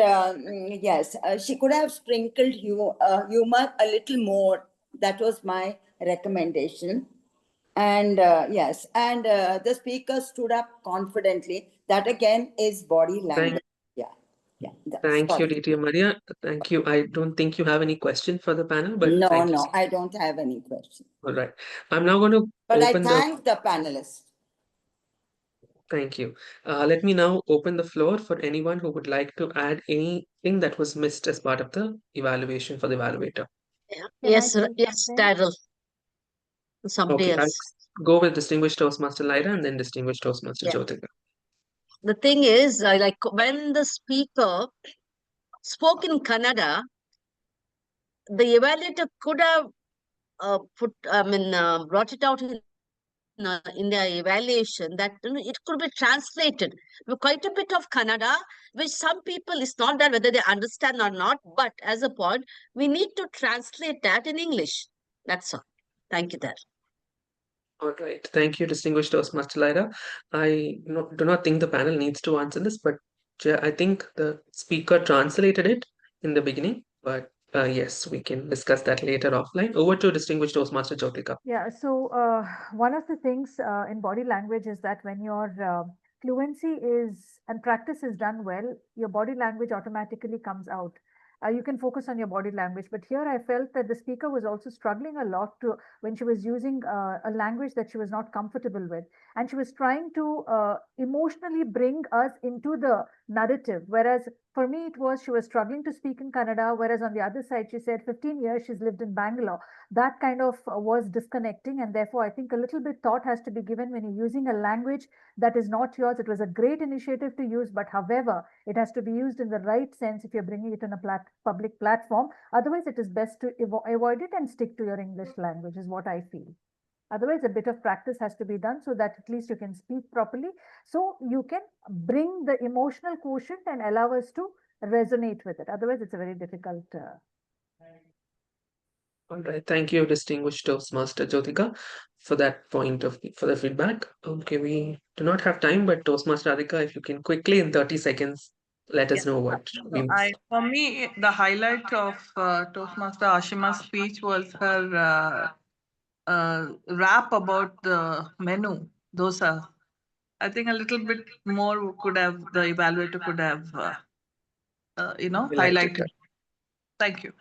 yes, she could have sprinkled humor a little more. That was my recommendation. And yes, and the speaker stood up confidently. That again is body language. Thank you, DTM Maria. Thank you. I don't think you have any question for the panel, but No, thank you. no, I don't have any question. All right. I'm now going to But I open thank the panelists. Thank you. Let me now open the floor for anyone who would like to add anything that was missed as part of the evaluation for the evaluator. Yes, yes, Daryl. Somebody Okay, I'll else. go with Distinguished Toastmaster Lyra and then Distinguished Toastmaster Yeah. Jyotika. The thing is, like when the speaker spoke in Kannada, the evaluator could have brought it out in their evaluation that it could be translated. Quite a bit of Kannada, which some people is not that whether they understand or not, but as a point, we need to translate that in English. That's all. Thank you, there. All right. Thank you, Distinguished Toastmaster Lyra. I do not think the panel needs to answer this, but I think the speaker translated it in the beginning, but yes, we can discuss that later offline. Over to Distinguished Toastmaster Jyotika. Yeah, so one of the things in body language is that when your fluency is and practice is done well, your body language automatically comes out. You can focus on your body language. But here I felt that the speaker was also struggling a lot when she was using a language that she was not comfortable with. And she was trying to emotionally bring us into the narrative. Whereas for me, she was struggling to speak in Kannada. Whereas on the other side, she said 15 years she's lived in Bangalore. That kind of was disconnecting. And therefore, I think a little bit thought has to be given when you're using a language that is not yours. It was a great initiative to use, but however, it has to be used in the right sense if you're bringing it on a public platform. Otherwise, it is best to avoid it and stick to your English language is what I feel. Otherwise, a bit of practice has to be done so that at least you can speak properly. So you can bring the emotional quotient and allow us to resonate with it. Otherwise, it's a very difficult. All right. Thank you, Distinguished Toastmaster Jyotika, for that for the feedback. Okay, we do not have time, but Toastmaster Radhika, if you can quickly in 30 seconds let us know what we missed. For me, the highlight of Toastmaster Ashima's speech was her rap about the menu, dosa. I think a little bit more the evaluator could have, highlighted. Thank you.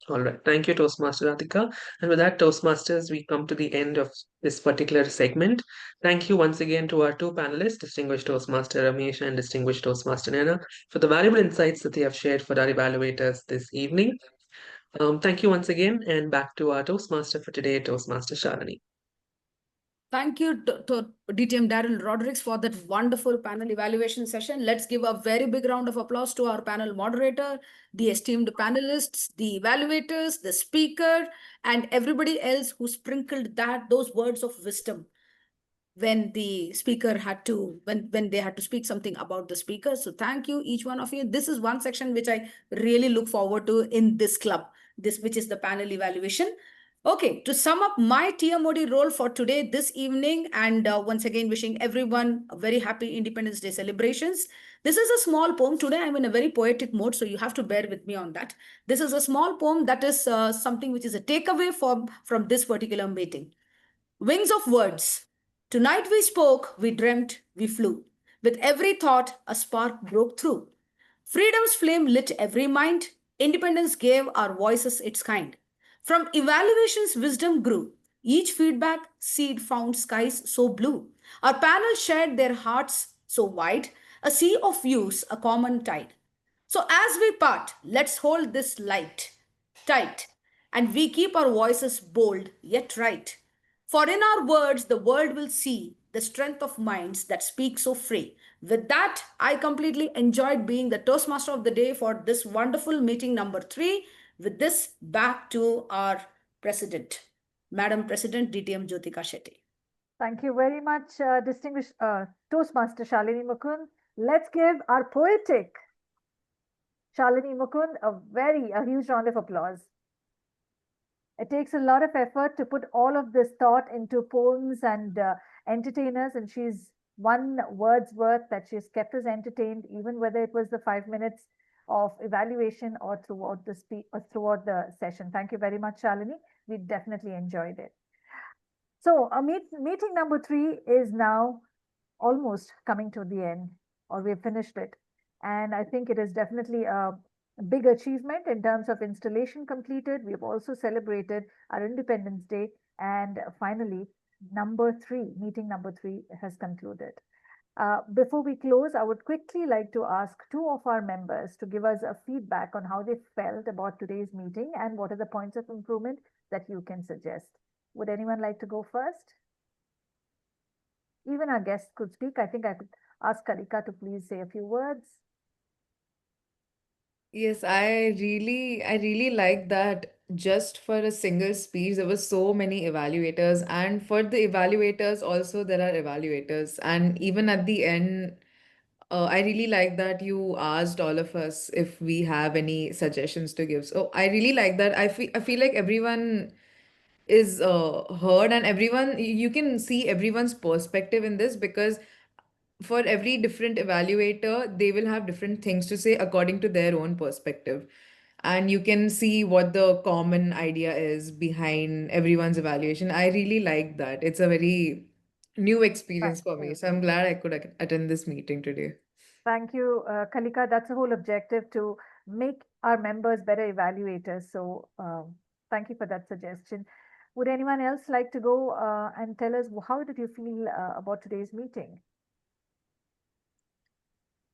All right. Thank you, Toastmaster Radhika. And with that, Toastmasters, we come to the end of this particular segment. Thank you once again to our two panelists, Distinguished Toastmaster Ramesh and Distinguished Toastmaster Naina, for the valuable insights that they have shared for our evaluators this evening. Thank you once again, and back to our Toastmaster for today, Toastmaster Shalini. Thank you to DTM Daryl Rodrigues for that wonderful panel evaluation session. Let's give a very big round of applause to our panel moderator, the esteemed panelists, the evaluators, the speaker, and everybody else who sprinkled those words of wisdom when the speaker had to, when they had to speak something about the speaker. So thank you, each one of you. This is one section which I really look forward to in this club, which is the panel evaluation. Okay, to sum up my TMOD role for today, this evening, and once again wishing everyone a very happy Independence Day celebrations. This is a small poem. Today I'm in a very poetic mode, so you have to bear with me on that. This is a small poem that is something which is a takeaway from this particular meeting. Wings of words. Tonight we spoke, we dreamt, we flew. With every thought, a spark broke through. Freedom's flame lit every mind. Independence gave our voices its kind. From evaluations, wisdom grew. Each feedback seed found skies so blue. Our panel shared their hearts so wide, a sea of views, a common tide. So as we part, let's hold this light tight, and we keep our voices bold yet right. For in our words, the world will see the strength of minds that speak so free. With that, I completely enjoyed being the Toastmaster of the day for this wonderful meeting number 3. With this, back to our President, Madam President DTM Jyotika Shetty. Thank you very much, distinguished Toastmaster Shalini Mukund. Let's give our poetic Shalini Mukund a huge round of applause. It takes a lot of effort to put all of this thought into poems and entertainers, and she's one word's worth that she's kept us entertained, even whether it was the 5 minutes of evaluation or throughout the session. Thank you very much, Shalini. We definitely enjoyed it. So meeting number 3 is now almost coming to the end, or we've finished it. And I think it is definitely a big achievement in terms of installation completed. We've also celebrated our Independence Day. And finally, meeting number 3 has concluded. Before we close, I would quickly like to ask 2 of our members to give us a feedback on how they felt about today's meeting and what are the points of improvement that you can suggest. Would anyone like to go first? Even our guests could speak. I think I could ask Kalika to please say a few words. Yes, I really like that just for a single speech, there were so many evaluators, and for the evaluators also there are evaluators. And even at the end, I really like that you asked all of us if we have any suggestions to give. So I really like that. I feel like everyone is heard, and everyone, you can see everyone's perspective in this, because for every different evaluator, they will have different things to say according to their own perspective. And you can see what the common idea is behind everyone's evaluation. I really like that. It's a very new experience for me. So I'm glad I could attend this meeting today. Thank you, Kalika. That's the whole objective, to make our members better evaluators. So thank you for that suggestion. Would anyone else like to go and tell us how did you feel about today's meeting?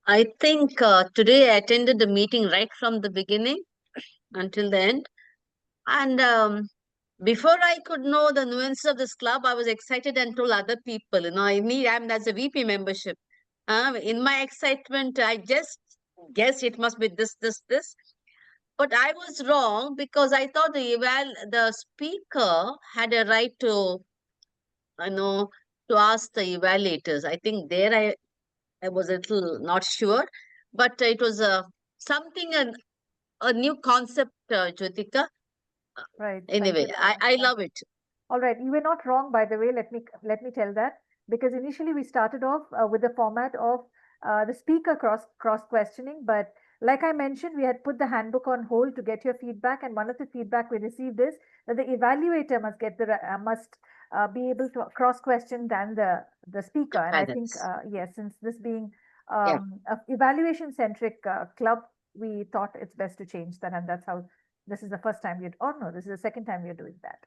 I think today I attended the meeting right from the beginning until the end. And before I could know the nuances of this club, I was excited and told other people, I'm as a VP membership. In my excitement, I just guessed it must be this. But I was wrong, because I thought the speaker had a right to, to ask the evaluators. I think there I was a little not sure, but it was a new concept, Jyotika. Right. Anyway, I love it. All right, you were not wrong, by the way. Let me tell that, because initially we started off with the format of the speaker cross questioning, but like I mentioned, we had put the handbook on hold to get your feedback, and one of the feedback we received is that the evaluator must be able to cross question than the speaker. And I think yes, since this being an evaluation centric club, we thought it's best to change that, and that's how This is the first time no, this is the second time we're doing that.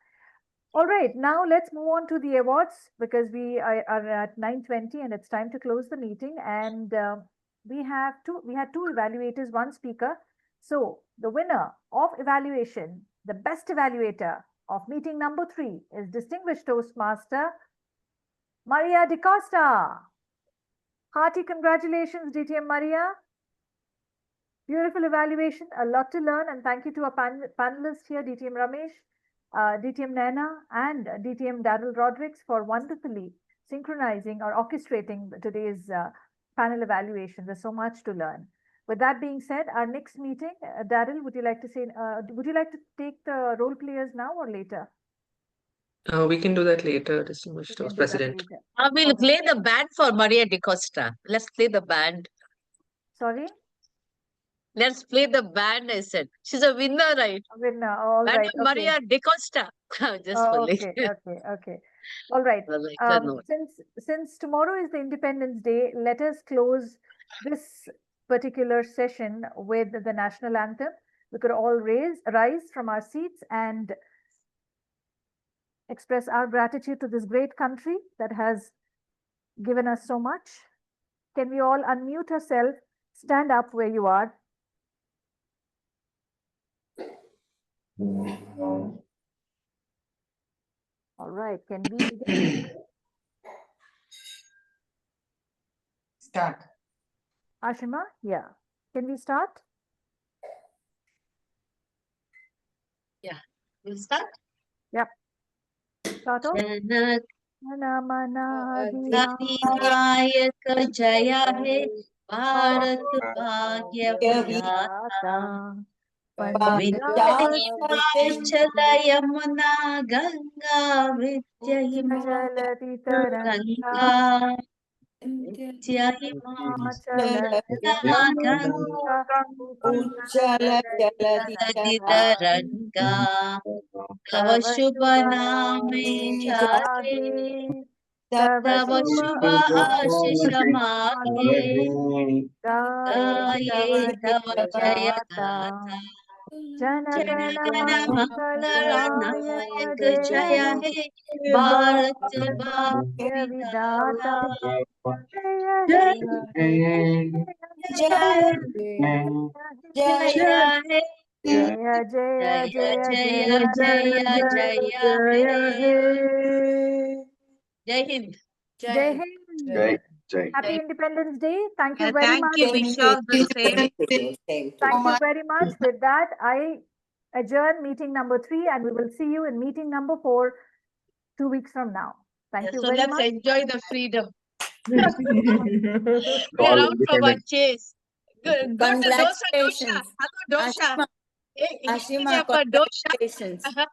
All right, now let's move on to the awards because we are at 9:20 and it's time to close the meeting. And we had two evaluators, one speaker. So the winner of evaluation, the best evaluator of meeting number 3 is Distinguished Toastmaster Maria DeCosta. Hearty congratulations, DTM Maria. Beautiful evaluation, a lot to learn, and thank you to our panelists here, DTM Ramesh, DTM Naina, and DTM Daryl Rodrigues for wonderfully synchronizing or orchestrating today's panel evaluation. There's so much to learn. With that being said, our next meeting, Daryl, would you like to take the role players now or later? We can do that later, Distinguished President. We'll play the band for Maria DeCosta. Let's play the band. Sorry? Let's play the band, I said. She's a winner, right? A winner, all Band right. of Maria DeCosta. Just for Okay. All right. Since tomorrow is the Independence Day, let us close this particular session with the national anthem. We could all rise from our seats and express our gratitude to this great country that has given us so much. Can we all unmute ourselves, stand up where you are? All right, can we begin? Start. Ashima, yeah. Can we start? Yeah, we'll start. Yep. Start off. Adinayaka Jaya He Bharat Bhagya Vidhata Vidyachala Yamuna Ganga Vidyahimachala Ganga Vidyahimachala Tava Shubha Name Jage Tava Shubha Ashisha Maghe Gaye Tava Jaya Gata Janagana Mangalanayaka Jaya He Bharat Bhagya Vidhata Jaya Jaya Jaya He Jaya Jaya Jaya Jaya Jaya Jai Hind. Jai Hind. Happy Independence Day. Thank you very much. Thank you. Wish you all the same. Thank you very much. With that, I adjourn meeting number 3 and we will see you in meeting number 4 2 weeks from now. Thank you very much. So let's enjoy the freedom. We are out from our chase. Good. Go to Dosha. Hello, Dosha. Hey, Ashima, Dosha.